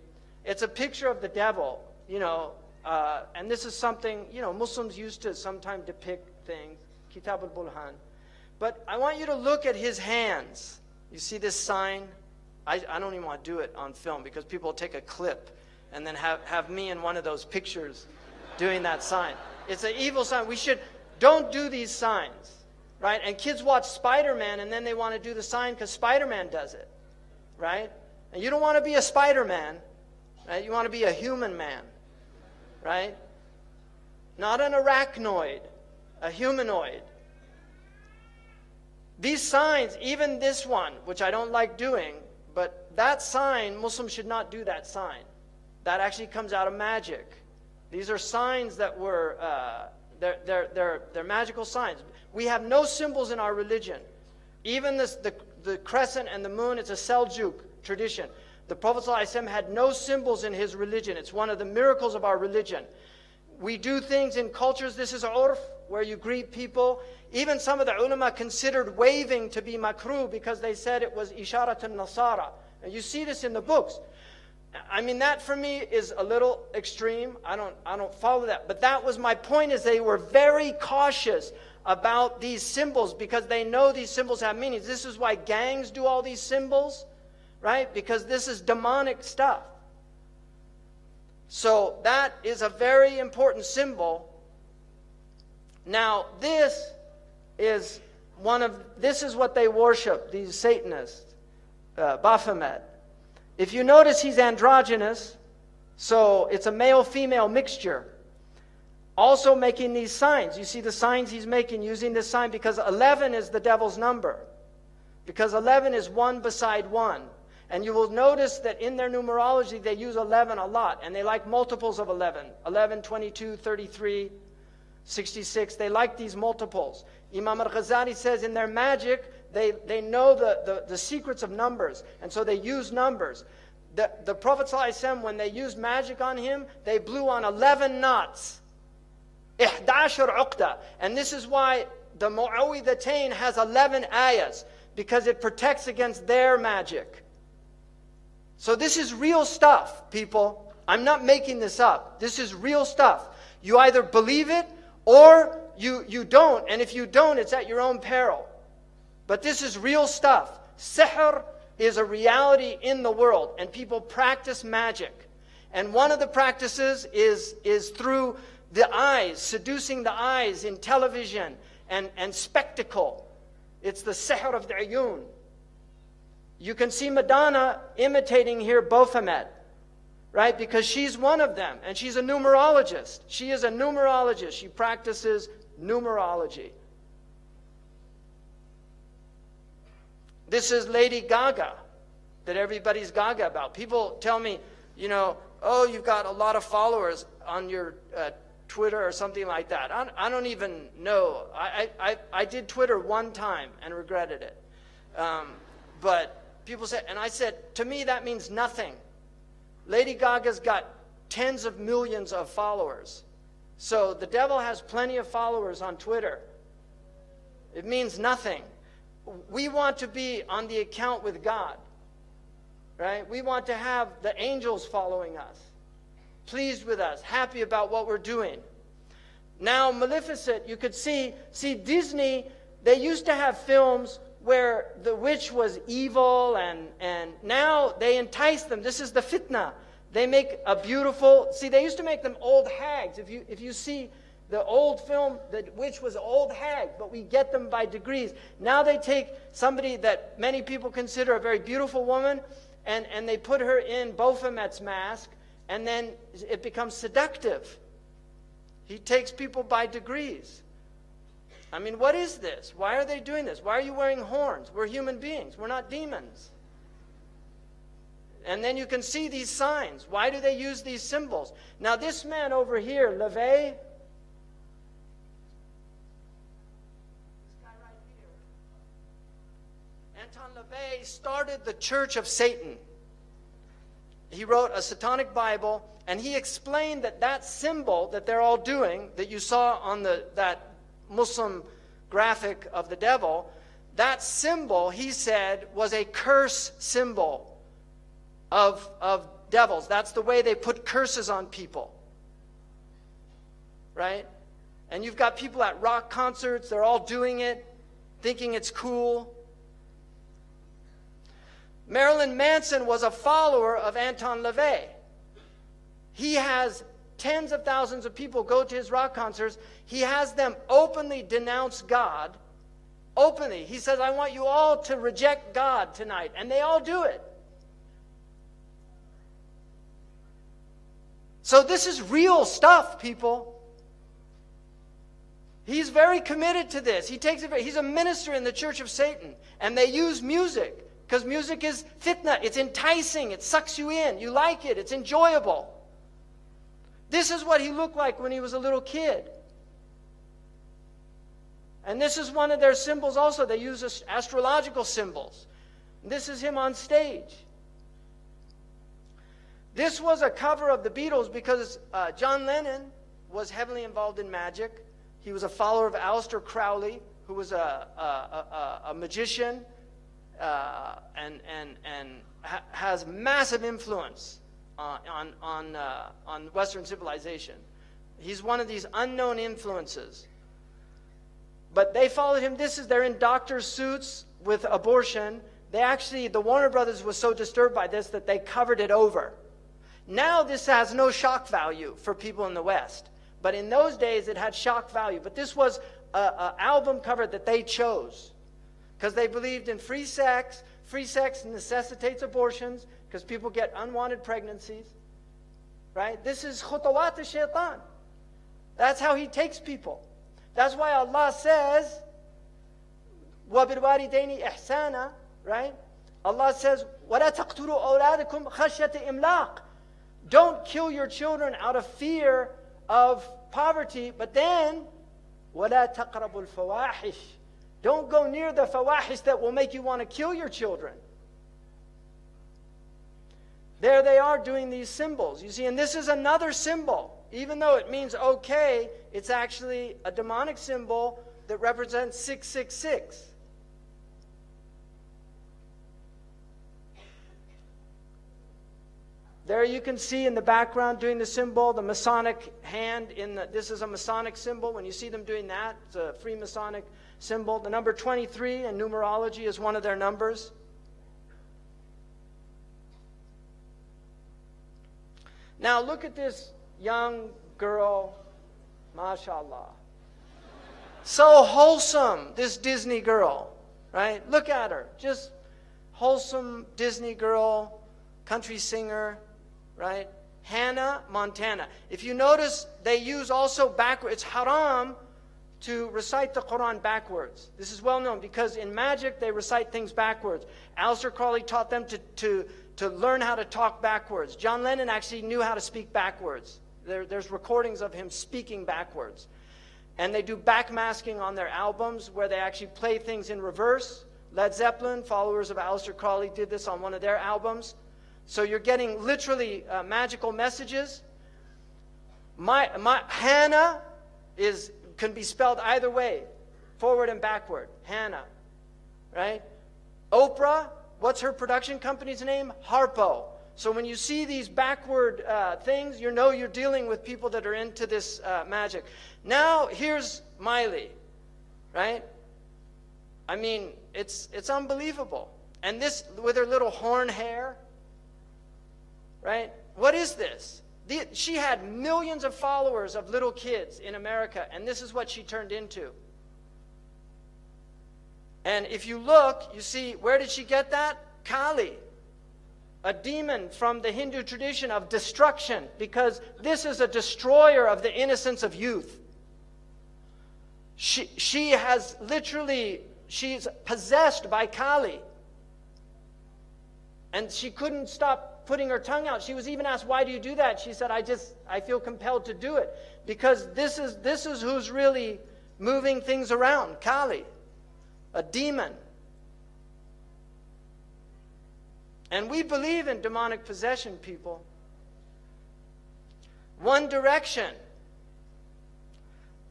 It's a picture of the devil, and this is something, Muslims used to sometimes depict things, Kitab al-Bulhan. But I want you to look at his hands. You see this sign? I don't even want to do it on film because people will take a clip and then have me in one of those pictures doing that sign. It's an evil sign. Don't do these signs, right? And kids watch Spider-Man and then they want to do the sign because Spider-Man does it, right? And you don't want to be a Spider-Man, right? You want to be a human man, right? Not an arachnoid, a humanoid. These signs, even this one, which I don't like doing, but that sign, Muslims should not do that sign. That actually comes out of magic. These are signs that were... They're magical signs. We have no symbols in our religion. Even the crescent and the moon, it's a Seljuk tradition. The Prophet ﷺ had no symbols in his religion. It's one of the miracles of our religion. We do things in cultures. This is urf, where you greet people. Even some of the ulama considered waving to be makruh because they said it was isharatun nasara. And you see this in the books. I mean, that for me is a little extreme. I don't follow that. But that was my point, is they were very cautious about these symbols because they know these symbols have meanings. This is why gangs do all these symbols, right? Because this is demonic stuff. So that is a very important symbol. Now, this is what they worship, these Satanists, Baphomet. If you notice, he's androgynous, so it's a male-female mixture. Also making these signs. You see the signs he's making using this sign because 11 is the devil's number. Because 11 is 1 beside 1. And you will notice that in their numerology they use 11 a lot. And they like multiples of 11. 11, 22, 33. 66. They like these multiples. Imam al-Ghazali says in their magic, they know the secrets of numbers, and so they use numbers. The Prophet ﷺ, when they used magic on him, they blew on 11 knots. 11 uqda. And this is why the Mu'awwidhatayn has 11 ayahs, because it protects against their magic. So this is real stuff, people. I'm not making this up. This is real stuff. You either believe it or you don't. And if you don't, it's at your own peril. But this is real stuff. Sihr is a reality in the world, and people practice magic. And one of the practices is through the eyes, seducing the eyes in television and spectacle. It's the sihr of the ayun. You can see Madonna imitating here Baphomet, right? Because she's one of them, and she's a numerologist. She is a numerologist. She practices numerology. This is Lady Gaga, that everybody's gaga about. People tell me, oh, you've got a lot of followers on your Twitter or something like that. I don't even know. I did Twitter one time and regretted it. But people said, and I said, to me that means nothing. Lady Gaga's got tens of millions of followers. So the devil has plenty of followers on Twitter. It means nothing. We want to be on the account with God, right? We want to have the angels following us, pleased with us, happy about what we're doing. Now, Maleficent, you could see Disney, they used to have films where the witch was evil, and now they entice them. This is the fitna. They make a beautiful, they used to make them old hags. If you see the old film, the witch was an old hag, but we get them by degrees. Now they take somebody that many people consider a very beautiful woman, and they put her in Baphomet's mask, and then it becomes seductive. He takes people by degrees. I mean, what is this? Why are they doing this? Why are you wearing horns? We're human beings. We're not demons. And then you can see these signs. Why do they use these symbols? Now this man over here, LaVey, Anton LaVey started the Church of Satan. He wrote a satanic Bible, and he explained that symbol that they're all doing, that you saw on that Muslim graphic of the devil, that symbol, he said, was a curse symbol of devils. That's the way they put curses on people. Right? And you've got people at rock concerts, they're all doing it, thinking it's cool. Marilyn Manson was a follower of Anton LaVey. He has tens of thousands of people go to his rock concerts. He has them openly denounce God. Openly. He says, I want you all to reject God tonight. And they all do it. So this is real stuff, people. He's very committed to this. He's a minister in the Church of Satan. And they use music. Because music is fitna. It's enticing. It sucks you in. You like it. It's enjoyable. This is what he looked like when he was a little kid. And this is one of their symbols also. They use astrological symbols. This is him on stage. This was a cover of the Beatles because John Lennon was heavily involved in magic. He was a follower of Aleister Crowley, who was a magician and has massive influence on Western civilization. He's one of these unknown influences. But they followed him. They're in doctor's suits with abortion. The Warner Brothers was so disturbed by this that they covered it over. Now this has no shock value for people in the West. But in those days it had shock value. But this was an album cover that they chose. Because they believed in free sex. Free sex necessitates abortions because people get unwanted pregnancies. Right? This is khutawat al-shaytan. That's how he takes people. That's why Allah says, وَبِالْوَالِدَيْنِ إِحْسَانًا, right? Allah says, وَلَا تَقْتُلُوا أَوْلَادَكُمْ خَشْيَةَ إِمْلَاقٍ. Don't kill your children out of fear of poverty, but then وَلَا تَقْرَبُوا الْفَوَاحِشِ. Don't go near the fawahish that will make you want to kill your children. There they are doing these symbols. You see, and this is another symbol. Even though it means okay, it's actually a demonic symbol that represents 666. There you can see in the background doing the symbol, the Masonic hand. This is a Masonic symbol. When you see them doing that, it's a Freemasonic symbol. The number 23 in numerology is one of their numbers. Now look at this young girl, mashallah. So wholesome, this Disney girl, right? Look at her, just wholesome Disney girl, country singer, right? Hannah Montana. If you notice, they use also backwards. It's haram to recite the Quran backwards. This is well known because in magic they recite things backwards. Aleister Crowley taught them to learn how to talk backwards. John Lennon actually knew how to speak backwards. There's recordings of him speaking backwards. And they do backmasking on their albums where they actually play things in reverse. Led Zeppelin, followers of Aleister Crowley, did this on one of their albums. So you're getting literally magical messages. Hannah can be spelled either way, forward and backward. Hannah, right? Oprah, what's her production company's name? Harpo. So when you see these backward things, you know you're dealing with people that are into this magic. Now here's Miley, right? I mean, it's unbelievable. And this with her little horn hair, right? What is this? She had millions of followers of little kids in America, and this is what she turned into. And if you look, you see, where did she get that? Kali, a demon from the Hindu tradition of destruction, because this is a destroyer of the innocence of youth. She has literally, she's possessed by Kali. And she couldn't stop putting her tongue out. She was even asked, why do you do that? She said, I feel compelled to do it. Because this is who's really moving things around. Kali, a demon. And we believe in demonic possession, people. One Direction.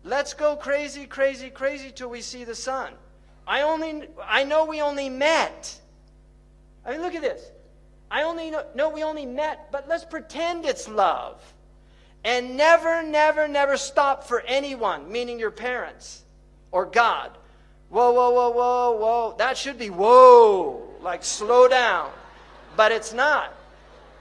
Let's go crazy, crazy, crazy till we see the sun. I know we only met. I mean, look at this. I only know we only met, but let's pretend it's love. And never, never, never stop for anyone, meaning your parents or God. Whoa, whoa, whoa, whoa, whoa. That should be whoa, like slow down. But it's not.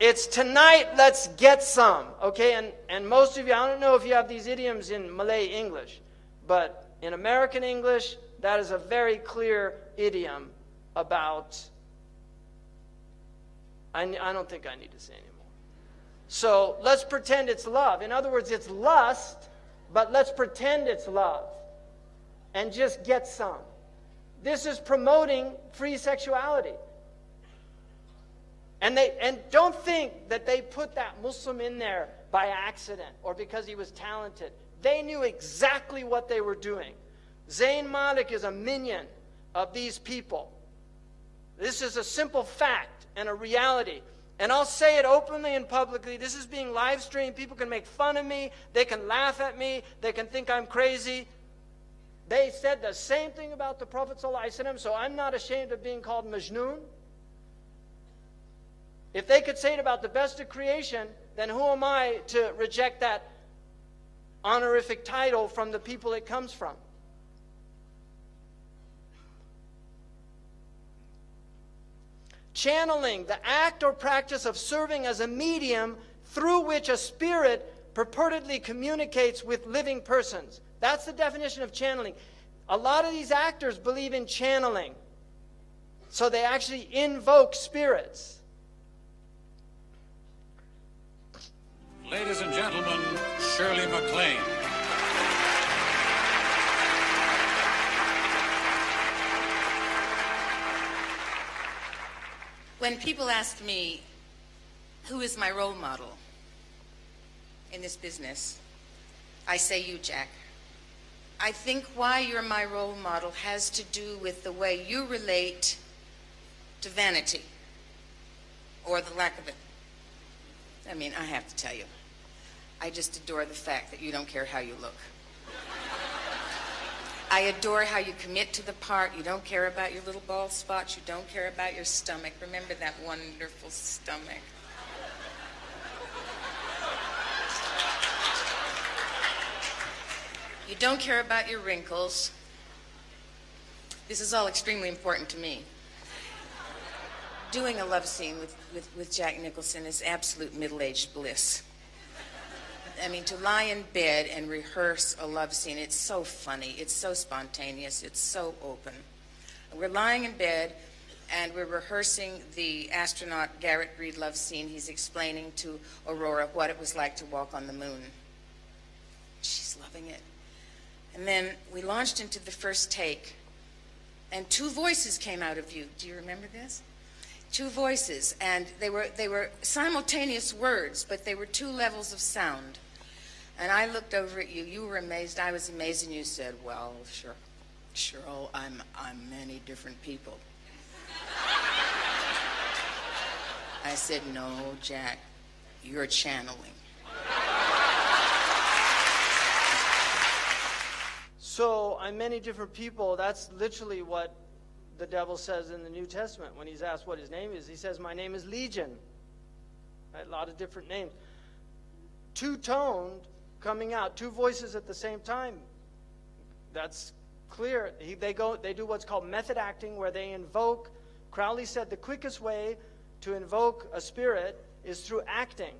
It's tonight, let's get some. Okay, and most of you, I don't know if you have these idioms in Malay English, but in American English, that is a very clear idiom about, I don't think I need to say anymore. So let's pretend it's love. In other words, it's lust, but let's pretend it's love and just get some. This is promoting free sexuality. And don't think that they put that Muslim in there by accident or because he was talented. They knew exactly what they were doing. Zayn Malik is a minion of these people. This is a simple fact and a reality. And I'll say it openly and publicly. This is being live streamed. People can make fun of me. They can laugh at me. They can think I'm crazy. They said the same thing about the Prophet ﷺ, so I'm not ashamed of being called Majnoon. If they could say it about the best of creation, then who am I to reject that honorific title from the people it comes from? Channeling, the act or practice of serving as a medium through which a spirit purportedly communicates with living persons. That's the definition of channeling. A lot of these actors believe in channeling. So they actually invoke spirits. Ladies and gentlemen, Shirley MacLaine. When people ask me, who is my role model in this business, I say you, Jack. I think why you're my role model has to do with the way you relate to vanity, or the lack of it. I mean, I have to tell you, I just adore the fact that you don't care how you look. I adore how you commit to the part. You don't care about your little bald spots. You don't care about your stomach. Remember that wonderful stomach. You don't care about your wrinkles. This is all extremely important to me. Doing a love scene with Jack Nicholson is absolute middle-aged bliss. I mean, to lie in bed and rehearse a love scene, it's so funny, it's so spontaneous, it's so open. We're lying in bed and we're rehearsing the astronaut Garrett Reed love scene. He's explaining to Aurora what it was like to walk on the moon. She's loving it. And then we launched into the first take, and two voices came out of you. Do you remember this? Two voices, and they were simultaneous words, but they were two levels of sound. And I looked over at you. You were amazed. I was amazed, and you said, "Well, sure, Cheryl, I'm many different people." I said, "No, Jack, you're channeling." So I'm many different people. That's literally what the devil says in the New Testament. When he's asked what his name is, he says, "My name is Legion." Right? A lot of different names. Two-toned, coming out, two voices at the same time. That's clear. They do what's called method acting, where they invoke. Crowley said the quickest way to invoke a spirit is through acting.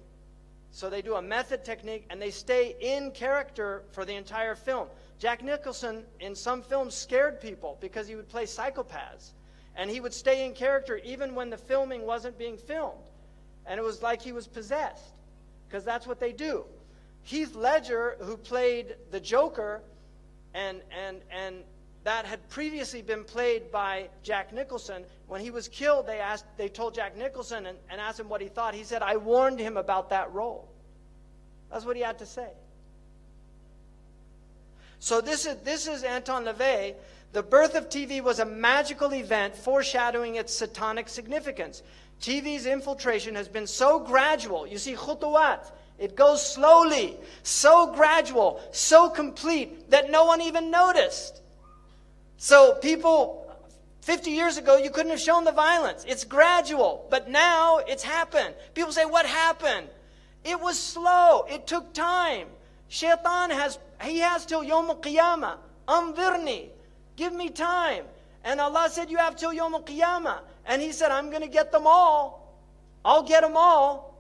So they do a method technique, and they stay in character for the entire film. Jack Nicholson, in some films, scared people because he would play psychopaths. And he would stay in character even when the filming wasn't being filmed. And it was like he was possessed, because that's what they do. Heath Ledger, who played the Joker, and that had previously been played by Jack Nicholson. When he was killed, they told Jack Nicholson and asked him what he thought. He said, "I warned him about that role." That's what he had to say. So this is Anton LaVey. The birth of TV was a magical event foreshadowing its satanic significance. TV's infiltration has been so gradual. You see, khutuwat, it goes slowly, so gradual, so complete that no one even noticed. So people, 50 years ago, you couldn't have shown the violence. It's gradual, but now it's happened. People say, "What happened?" It was slow. It took time. Shaitan has till Yawm al-Qiyamah. Anzirni. Give me time. And Allah said, "You have till Yawm al-Qiyamah." And he said, "I'm going to get them all. I'll get them all."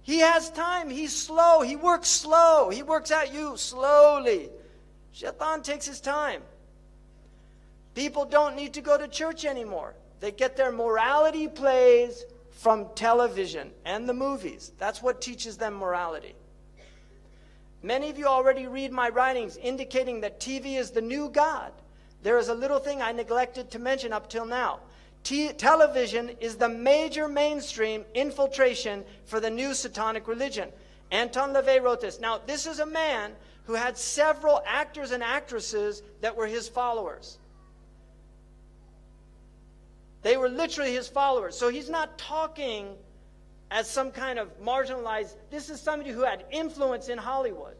He has time. He's slow. He works slow. He works at you slowly. Shaitan takes his time. People don't need to go to church anymore. They get their morality plays from television and the movies. That's what teaches them morality. Many of you already read my writings indicating that TV is the new God. There is a little thing I neglected to mention up till now. Television is the major mainstream infiltration for the new satanic religion. Anton LaVey wrote this. Now, this is a man who had several actors and actresses that were his followers. They were literally his followers. So he's not talking as some kind of marginalized. This is somebody who had influence in Hollywood.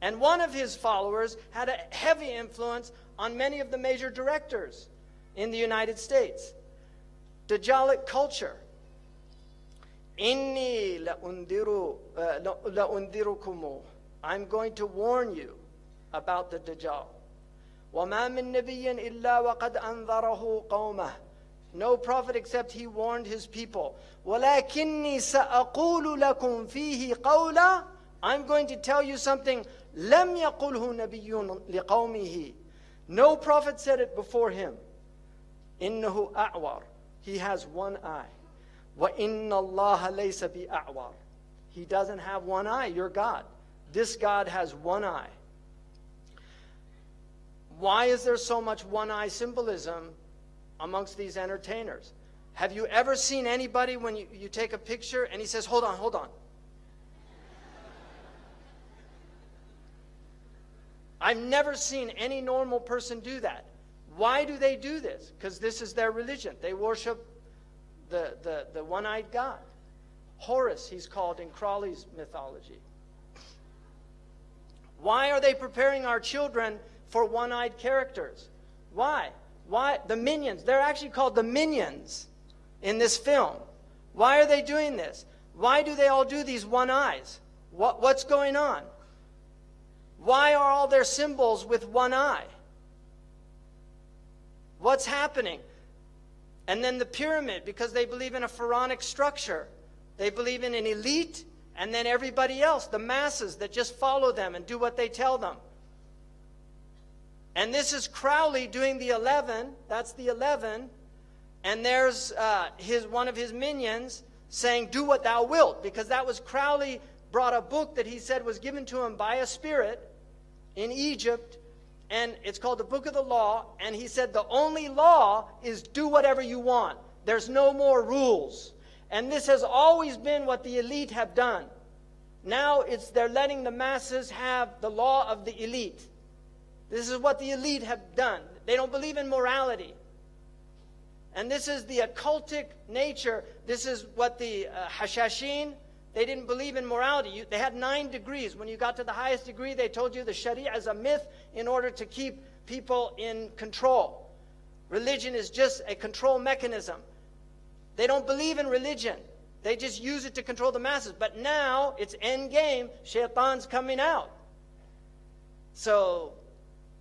And one of his followers had a heavy influence on many of the major directors in the United States. Dajjalic culture. Inni la'undirukumu. I'm going to warn you about the Dajjal. وَمَا مِن نَبِيٍّ إِلَّا وَقَدْ أَنذَرَهُ قَوْمَهُ. No prophet except he warned his people. وَلَكِنِّي سَأَقُولُ لَكُمْ فِيهِ قَوْلًا. I'm going to tell you something. لَمْ يَقُلْهُ نَبِيٌّ لِقَوْمِهِ. No prophet said it before him. إِنَّهُ أَعْوَرٌ. He has one eye. وَإِنَّ اللَّهَ لَيْسَ بِأَعْوَرٌ. He doesn't have one eye. You're God. This God has one eye. Why is there so much one-eye symbolism amongst these entertainers? Have you ever seen anybody when you take a picture and he says, "Hold on, hold on"? I've never seen any normal person do that. Why do they do this? Because this is their religion. They worship the one-eyed God. Horus, he's called in Crowley's mythology. Why are they preparing our children for one-eyed characters? Why? Why? The minions. They're actually called the minions in this film. Why are they doing this? Why do they all do these one eyes? What's going on? Why are all their symbols with one eye? What's happening? And then the pyramid, because they believe in a pharaonic structure. They believe in an elite, and then everybody else, the masses that just follow them and do what they tell them. And this is Crowley doing the 11. That's the 11. And there's one of his minions saying, do what thou wilt. Because that was Crowley brought a book that he said was given to him by a spirit in Egypt. And it's called the Book of the Law. And he said the only law is do whatever you want. There's no more rules. And this has always been what the elite have done. Now they're letting the masses have the law of the elite. This is what the elite have done. They don't believe in morality. And this is the occultic nature. This is what the Hashashin, they didn't believe in morality. They had 9 degrees. When you got to the highest degree, they told you the Sharia is a myth in order to keep people in control. Religion is just a control mechanism. They don't believe in religion. They just use it to control the masses. But now, it's end game. Shaitan's coming out. So,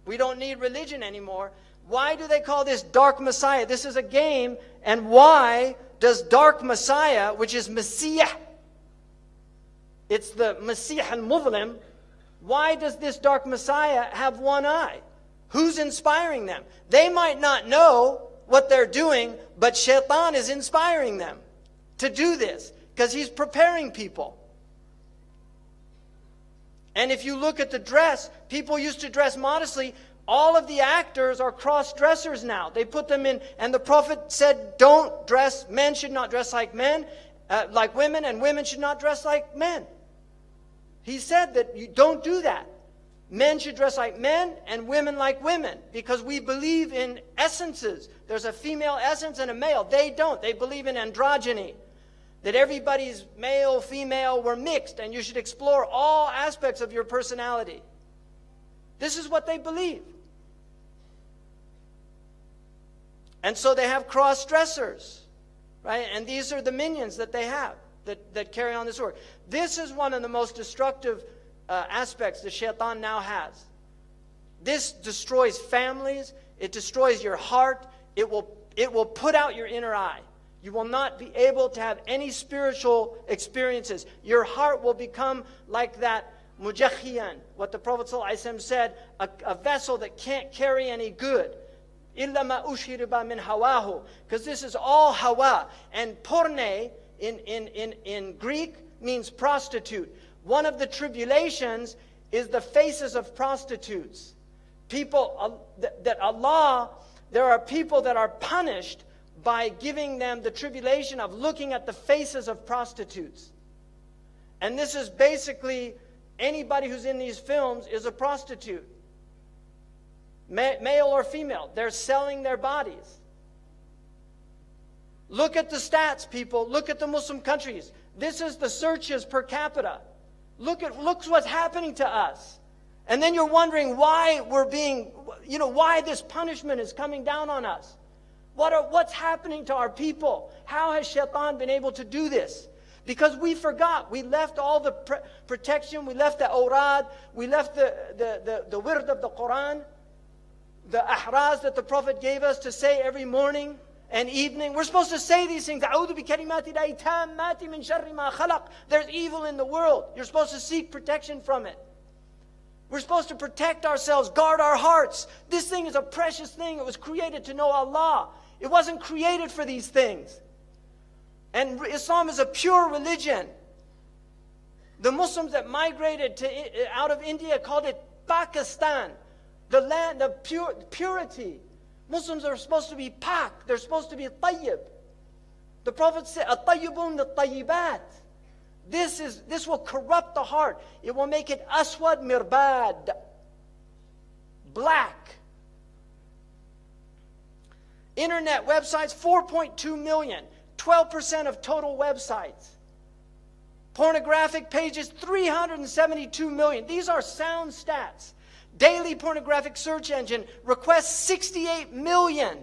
we don't need religion anymore. Why do they call this Dark Messiah? This is a game. And why does Dark Messiah, which is Messiah, it's the Messiah al-Muzlim, why does this Dark Messiah have one eye? Who's inspiring them? They might not know what they're doing, but Shaitan is inspiring them to do this because he's preparing people. And if you look at the dress, people used to dress modestly. All of the actors are cross-dressers now. They put them in, and the Prophet said, don't dress, men should not dress like men, like women, and women should not dress like men. He said that you don't do that. Men should dress like men and women like women because we believe in essences. There's a female essence and a male. They don't. They believe in androgyny. That everybody's male, female, were mixed and you should explore all aspects of your personality. This is what they believe. And so they have cross-dressers, right? And these are the minions that they have that carry on this work. This is one of the most destructive aspects that Shaitan now has. This destroys families. It destroys your heart. It will put out your inner eye. You will not be able to have any spiritual experiences. Your heart will become like that mujakhiyan, what the Prophet ﷺ said, a vessel that can't carry any good. إِلَّا مَا أُشْهِرِبَ مِنْ هَوَاهُ. Because this is all hawa. And porne in Greek means prostitute. One of the tribulations is the faces of prostitutes. People, that Allah, there are people that are punished by giving them the tribulation of looking at the faces of prostitutes. And this is basically, anybody who's in these films is a prostitute. Male or female, they're selling their bodies. Look at the stats, people. Look at the Muslim countries. This is the searches per capita. Look what's happening to us. And then you're wondering why we're being, why this punishment is coming down on us. What's happening to our people? How has Shaitan been able to do this? Because we forgot. We left all the protection. We left the awrad. We left the wird of the Quran. The ahraz that the Prophet gave us to say every morning and evening. We're supposed to say these things. There's evil in the world. You're supposed to seek protection from it. We're supposed to protect ourselves, guard our hearts. This thing is a precious thing. It was created to know Allah. It wasn't created for these things. And Islam is a pure religion. The Muslims that migrated out of India called it Pakistan. The land of purity. Muslims are supposed to be pak. They're supposed to be tayyib. The Prophet said, at-tayyibun the-tayyibat. This will corrupt the heart. It will make it aswad mirbad. black. Internet websites, 4.2 million, 12% of total websites. Pornographic pages, 372 million. These are sound stats. Daily pornographic search engine requests 68 million.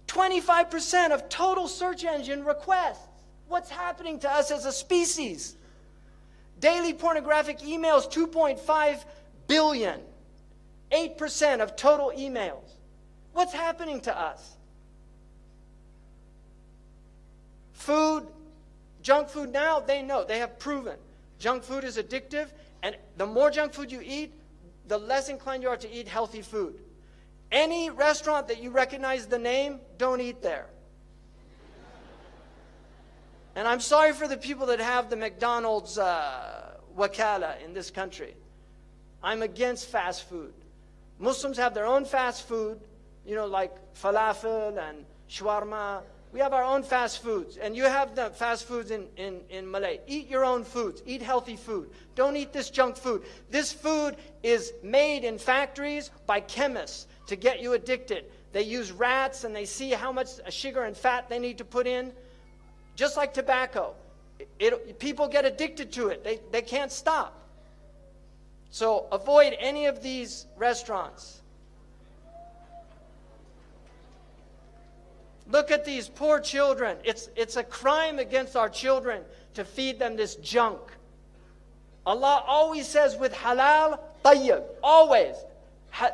25% of total search engine requests. What's happening to us as a species? Daily pornographic emails, 2.5 billion. 8% of total emails. What's happening to us? Food, junk food now, they know, they have proven. Junk food is addictive, and the more junk food you eat, the less inclined you are to eat healthy food. Any restaurant that you recognize the name, don't eat there. And I'm sorry for the people that have the McDonald's wakala in this country. I'm against fast food. Muslims have their own fast food, you know, like falafel and shawarma. We have our own fast foods. And you have the fast foods in Malay. Eat your own foods. Eat healthy food. Don't eat this junk food. This food is made in factories by chemists to get you addicted. They use rats and they see how much sugar and fat they need to put in. Just like tobacco. People get addicted to it. They can't stop. So avoid any of these restaurants. Look at these poor children. It's a crime against our children to feed them this junk. Allah always says with halal, tayyib. Always.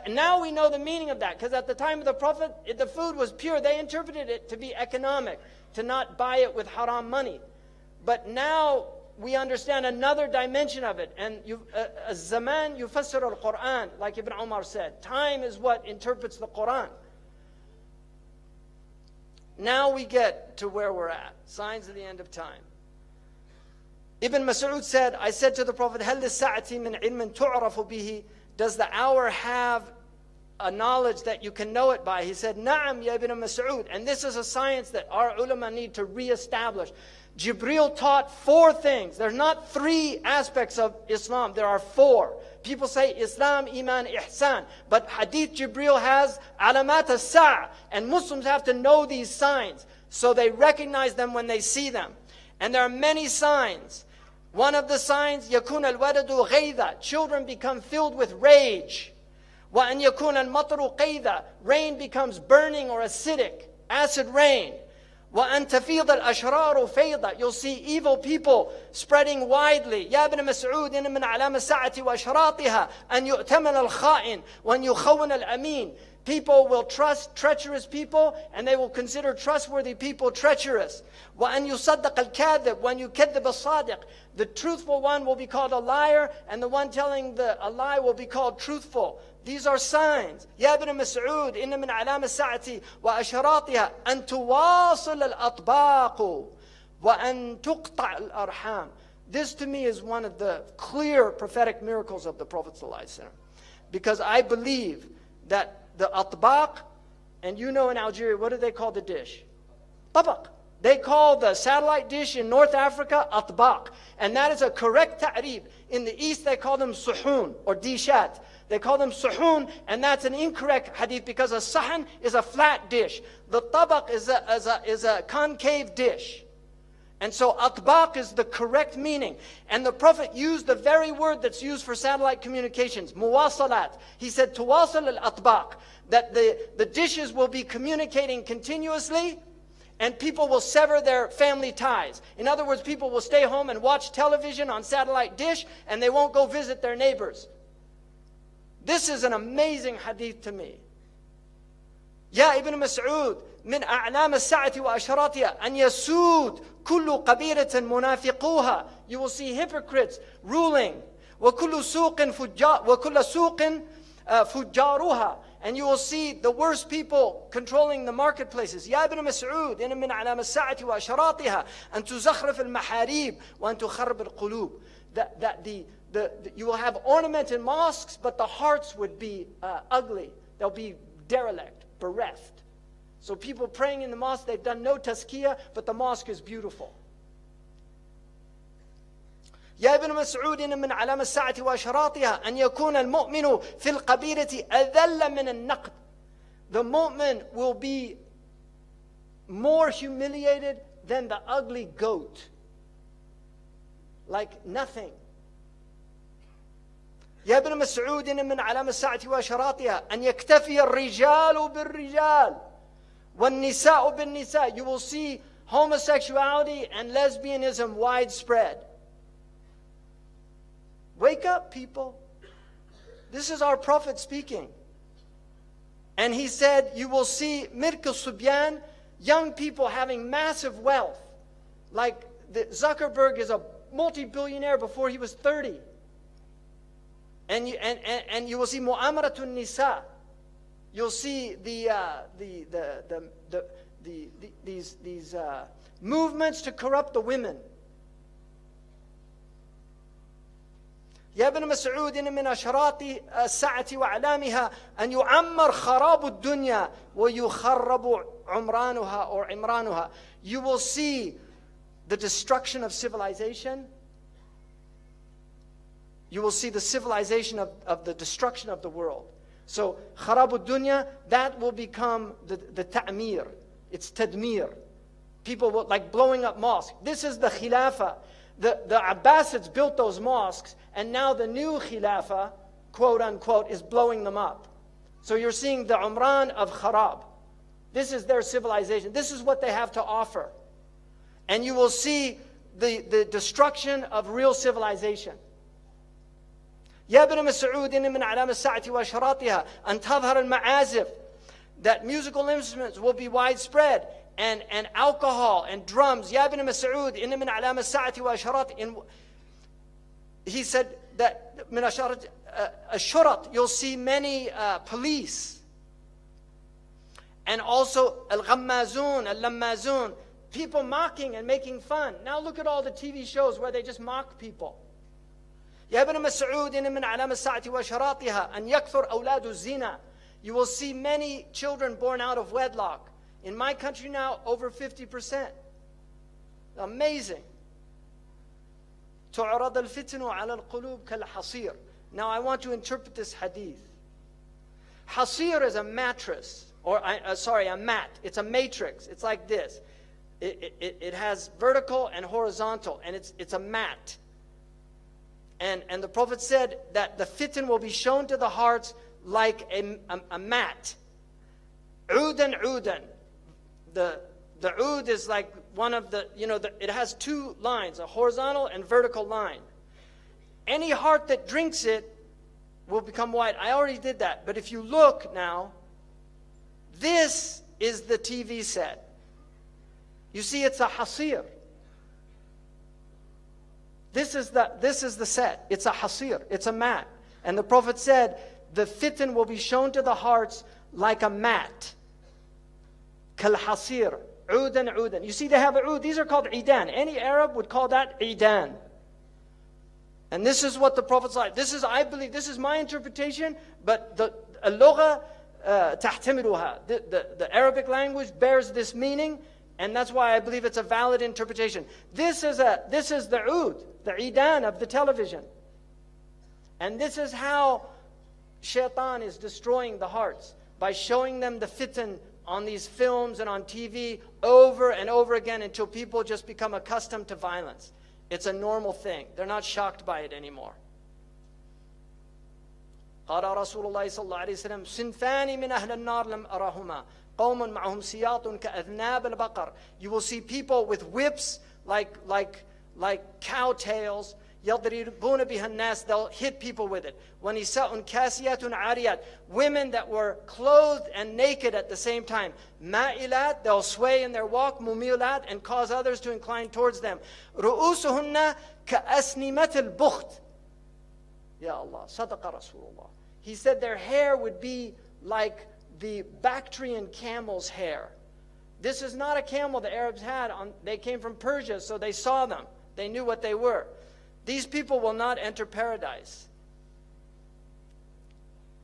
Now we know the meaning of that, because at the time of the Prophet, the food was pure. They interpreted it to be economic, to not buy it with haram money. But now we understand another dimension of it. And zaman yufassir al-Quran, like Ibn Umar said. Time is what interprets the Quran. Now we get to where we're at. Signs of the end of time. Ibn Mas'ud said, I said to the Prophet, هَلْ لِلسَّاعَةِ مِنْ عِلْمٍ تُعْرَفُ بِهِ? Does the hour have a knowledge that you can know it by? He said, Na'am ya Ibn Mas'ud. And this is a science that our ulama need to reestablish. Jibreel taught 4 things. There's not 3 aspects of Islam. There are 4. People say Islam, Iman, Ihsan. But Hadith Jibreel has alamat as-sa'. And Muslims have to know these signs, so they recognize them when they see them. And there are many signs. One of the signs, يَكُونَ الْوَلَدُ غَيْذًا. Children become filled with rage. وَأَنْ يَكُونَ الْمَطْرُ قَيْذًا. Rain becomes burning or acidic, acid rain. وَأَنْ تَفِيضَ الْأَشْرَارُ فَيْضًا. You'll see evil people spreading widely. يَا ابْنَ مَسْعُودٍ مِنْ عَلَامَ السَّاعَةِ وَأَشْرَاطِهَا أَنْ يُؤْتَمَنَ الْخَائِنِ وَأَنْ يُخَوَّنَ الْأَمِينَ. People will trust treacherous people, and they will consider trustworthy people treacherous. وَأَنْ يُصَدَّقَ الْكَاذِبُ وَأَنْ يُكَذِّبَ الصَّادِقُ. The truthful one will be called a liar, and the one telling a lie will be called truthful. These are signs. يا ابن مسعود إن من علام الساعة وأشراطها أن تواصل الأطباق وأن تقطع الأرحام. This to me is one of the clear prophetic miracles of the Prophet ﷺ. Because I believe that the atbaq, and you know in Algeria, what do they call the dish? Tabaq. They call the satellite dish in North Africa atbaq. And that is a correct ta'rib. In the East they call them suhoon or dishat. They call them suhoon, and that's an incorrect hadith, because a sahan is a flat dish. The tabaq is a concave dish. And so atbaq is the correct meaning. And the Prophet used the very word that's used for satellite communications, muwasalat. He said, tuwasal al-atbaq, that the dishes will be communicating continuously, and people will sever their family ties. In other words, people will stay home and watch television on satellite dish, and they won't go visit their neighbors. This is an amazing hadith to me. Ya Ibn Mas'ud, من أعلام الساعة وأشراطها أن يسود كل قبيلة منافقوها. You will see hypocrites ruling. وكل سوق فجاروها. And you will see the worst people controlling the marketplaces. يا ابن مسعود إن من علام الساعة وأشراطها أن تزخرف المحاريب وأن تخرب القلوب. That you will have ornamented mosques, but the hearts would be ugly. They'll be derelict, bereft. So people praying in the mosque, they've done no tazkiyah, but the mosque is beautiful. يا ابن مسعود إن من علامة الساعة وأشراطها أن يكون المؤمن في القبيلة أذل من النقد. The mu'min will be more humiliated than the ugly goat. Like nothing. يا ابن مسعود إن من علامة الساعة وأشراطها أن يكتفي الرجال بالرجال والنساء بالنساء. You will see homosexuality and lesbianism widespread. Wake up, people. This is our Prophet speaking. And he said, you will see Mirk al-Subyan, young people having massive wealth. Like Zuckerberg is a multi-billionaire before he was 30. And you will see Mu'amaratun Nisa. You'll see these movements to corrupt the women. يا ابن مسعود إن من أشراط الساعة وأعلامها أن يعمر خراب الدنيا ويخرب عمرانها or عمرانها. You will see the destruction of civilization. You will see the civilization of the destruction of the world. So خراب الدنيا, that will become the ta'mir. It's tadmir. People will, like blowing up mosques. This is the khilafah. The Abbasids built those mosques, and now the new Khilafah, quote unquote, is blowing them up. So you're seeing the Umran of Kharab. This is their civilization. This is what they have to offer. And you will see the destruction of real civilization. يا ابن مسعود إن من علامة الساعة وأشراطها أن تظهر المعازف. That musical instruments will be widespread. And alcohol and drums. يا ابن مسعود إن من علامة الساعة وأشراط. He said that من أشراط الشرط, you'll see many police. And also الغمازون, اللمازون, people mocking and making fun. Now look at all the TV shows where they just mock people. يا ابن مسعود إن من علامة الساعة وأشراطها أن يكثر أولاد الزنا. You will see many children born out of wedlock. In my country now, over 50%. Amazing. تعرض الفتن على القلوب كالحصير. Now I want to interpret this hadith. Hasir is a mattress, or a mat. It's a matrix. It's like this. It has vertical and horizontal, and it's a mat. And the Prophet said that the fitan will be shown to the hearts like a mat. Udan udan. The oud is like one of the, it has two lines, a horizontal and vertical line. Any heart that drinks it will become white. I already did that. But if you look now, this is the TV set. You see, it's a hasir. This is the set. It's a hasir. It's a mat. And the Prophet said, the fitan will be shown to the hearts like a mat. Kal-hasir, udan, udan. You see, they have a ud. These are called idan. Any Arab would call that idan. And this is what the Prophet said. I believe, this is my interpretation, but the al-lugha tahtamiluha. The Arabic language bears this meaning, and that's why I believe it's a valid interpretation. This is the ud, the idan of the television. And this is how shaitan is destroying the hearts, by showing them the fitan on these films and on TV over and over again until people just become accustomed to violence. It's a normal thing. They're not shocked by it anymore. قال رسول الله صلى الله عليه وسلم صنفان من أهل النار لم أرهما قوم معهم سياط كأذناب البقر. You will see people with whips like cow tails. يضربون بها الناس. They'll hit people with it. ونساء كاسيات عاريات. Women that were clothed and naked at the same time. مائلات. They'll sway in their walk. مميلات. And cause others to incline towards them. رؤوسهن كأسنمة البخت. Ya Allah, Sadaqa Rasulullah. He said their hair would be like the Bactrian camel's hair. This is not a camel the Arabs had. They came from Persia, so they saw them. They knew what they were. These people will not enter paradise.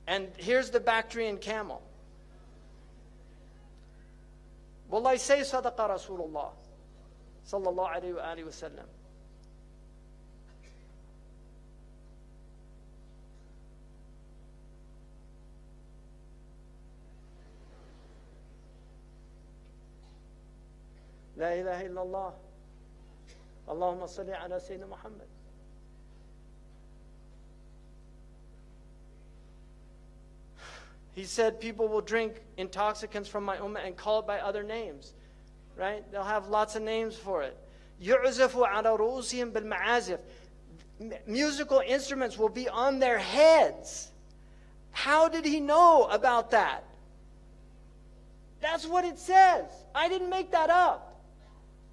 And here's the Bactrian camel. Wallahi, say Sadaqa Rasulullah Sallallahu Alaihi Wasallam. La ilaha illallah. Allahumma salli ala Sayyidina Muhammad. He said people will drink intoxicants from my ummah and call it by other names. Right? They'll have lots of names for it. يُعْزَفُ عَلَى رُؤُوسِهِمْ بِالْمَعَازِفِ. Musical instruments will be on their heads. How did he know about that? That's what it says. I didn't make that up.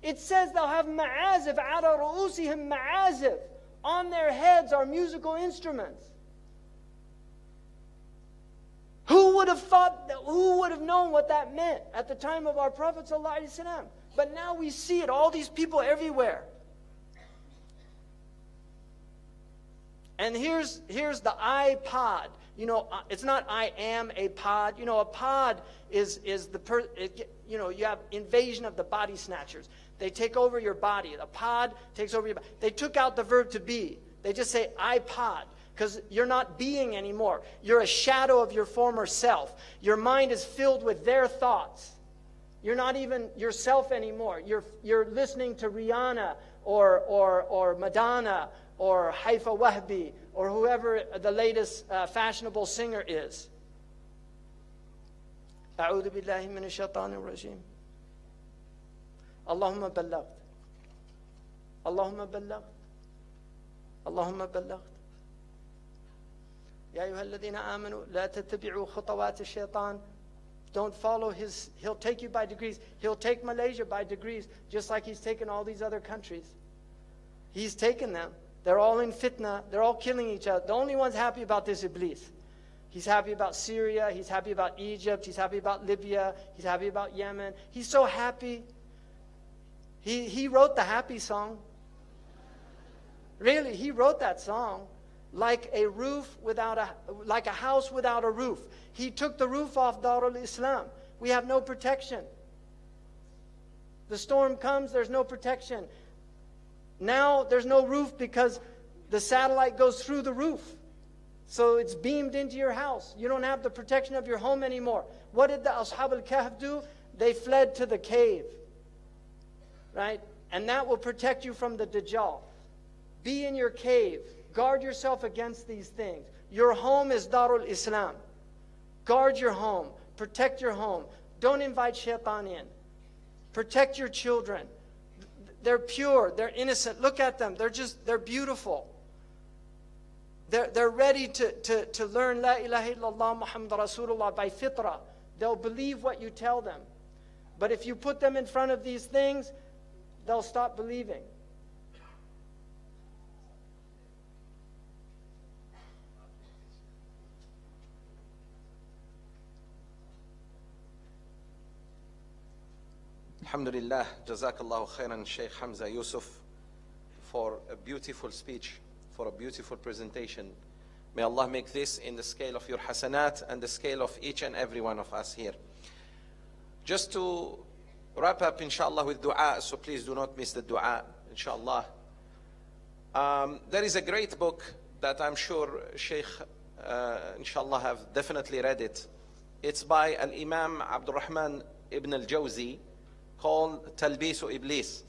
It says they'll have ma'azif, عَلَى رُؤُوسِهِمْ ma'azif. On their heads are musical instruments. Who would have known what that meant at the time of our Prophet ﷺ? But now we see it, all these people everywhere. And here's the iPod. You know, it's not I am a pod. You know, a pod is you have invasion of the body snatchers. They take over your body. A pod takes over your body. They took out the verb to be. They just say iPod. Because you're not being anymore. You're a shadow of your former self. Your mind is filled with their thoughts. You're not even yourself anymore. You're listening to Rihanna or Madonna or Haifa Wahbi or whoever the latest fashionable singer is. أعوذ بالله من الشيطان الرجيم. اللهم بلغت. اللهم بلغت. اللهم بلغت. يا أيها الذين آمنوا لا تتبعوا خطوات الشيطان. Don't follow his, he'll take you by degrees. He'll take Malaysia by degrees, just like he's taken all these other countries. He's taken them. They're all in fitna. They're all killing each other. The only one's happy about this Iblis. He's happy about Syria. He's happy about Egypt. He's happy about Libya. He's happy about Yemen. He's so happy. He wrote the happy song. Really, he wrote that song. Like a house without a roof. He took the roof off Darul Islam. We have no protection. The storm comes, there's no protection. Now there's no roof because the satellite goes through the roof. So it's beamed into your house. You don't have the protection of your home anymore. What did the Ashab al-Kahf do? They fled to the cave. Right? And that will protect you from the Dajjal. Be in your cave. Guard yourself against these things. Your home is Darul Islam. Guard your home. Protect your home. Don't invite shaitan in. Protect your children. They're pure. They're innocent. Look at them. They're beautiful. They're ready to learn La ilaha illallah Muhammad Rasulullah by fitrah. They'll believe what you tell them. But if you put them in front of these things, they'll stop believing. Alhamdulillah, Jazakallahu khairan, Shaykh Hamza Yusuf, for a beautiful speech, for a beautiful presentation. May Allah make this in the scale of your hasanat and the scale of each and every one of us here. Just to wrap up, inshallah, with dua, so please do not miss the dua, inshallah. There is a great book that I'm sure Shaykh, inshallah, have definitely read it. It's by Al-Imam Abdul Rahman ibn al-Jawzi, called Talbisu Iblis.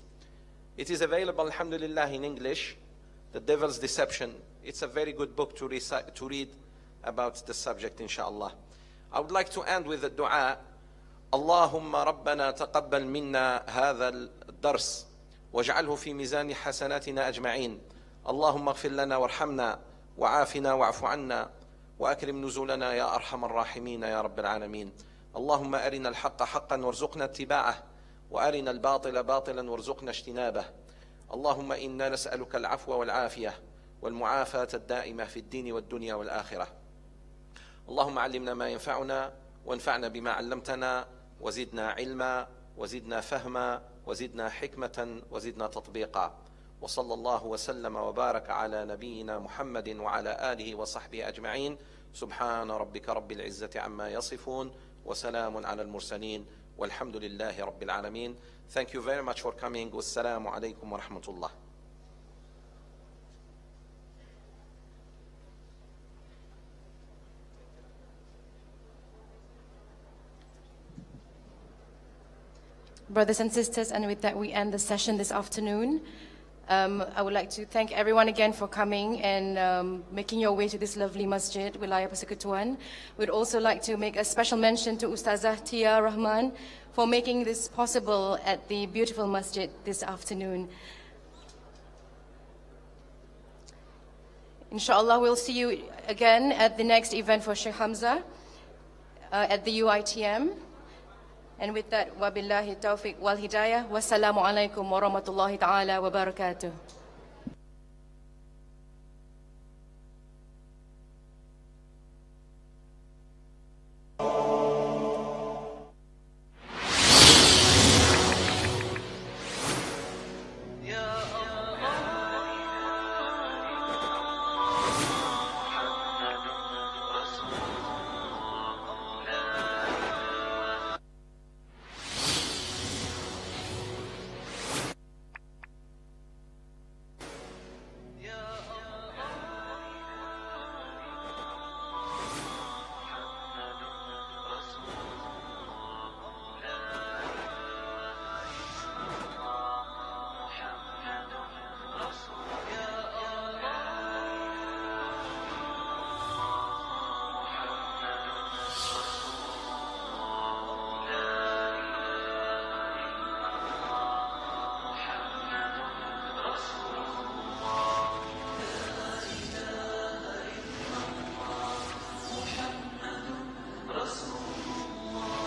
It is available, alhamdulillah, in English, The Devil's Deception. It's a very good book to read about the subject, inshallah. I would like to end with a dua. Allahumma rabbana taqabbal minna hadha al-dars waj'alhu fi mizani hasanatina ajma'in. Allahumma ighfir lana warhamna wa'afina wa'fu anna وأكرم نزولنا يا أرحم الراحمين يا رب العالمين. اللهم أرنا الحق حقا وارزقنا اتباعه وأرنا الباطل باطلا وارزقنا اجتنابه. اللهم إنا نسألك العفو والعافية والمعافاة الدائمة في الدين والدنيا والآخرة. اللهم علمنا ما ينفعنا وانفعنا بما علمتنا وزدنا علما وزدنا فهما وزدنا حكمة وزدنا تطبيقا. وصلى الله وسلم وبارك على نبينا محمد وعلى آله وصحبه أجمعين. سبحان ربك رب العزة عما يصفون وسلام على المرسلين والحمد لله رب العالمين. Thank you very much for coming. Wassalamu alaikum wa rahmatullah. brothers and sisters, and with that we end the session this afternoon. I would like to thank everyone again for coming and making your way to this lovely masjid, Wilayah Persekutuan. We'd also like to make a special mention to Ustazah Tia Rahman for making this possible at the beautiful masjid this afternoon. Inshallah, we'll see you again at the next event for Shaykh Hamza at the UITM. And with that, wabillahi tawfiq wal hidayah. Wassalamu alaikum warahmatullahi ta'ala wabarakatuh.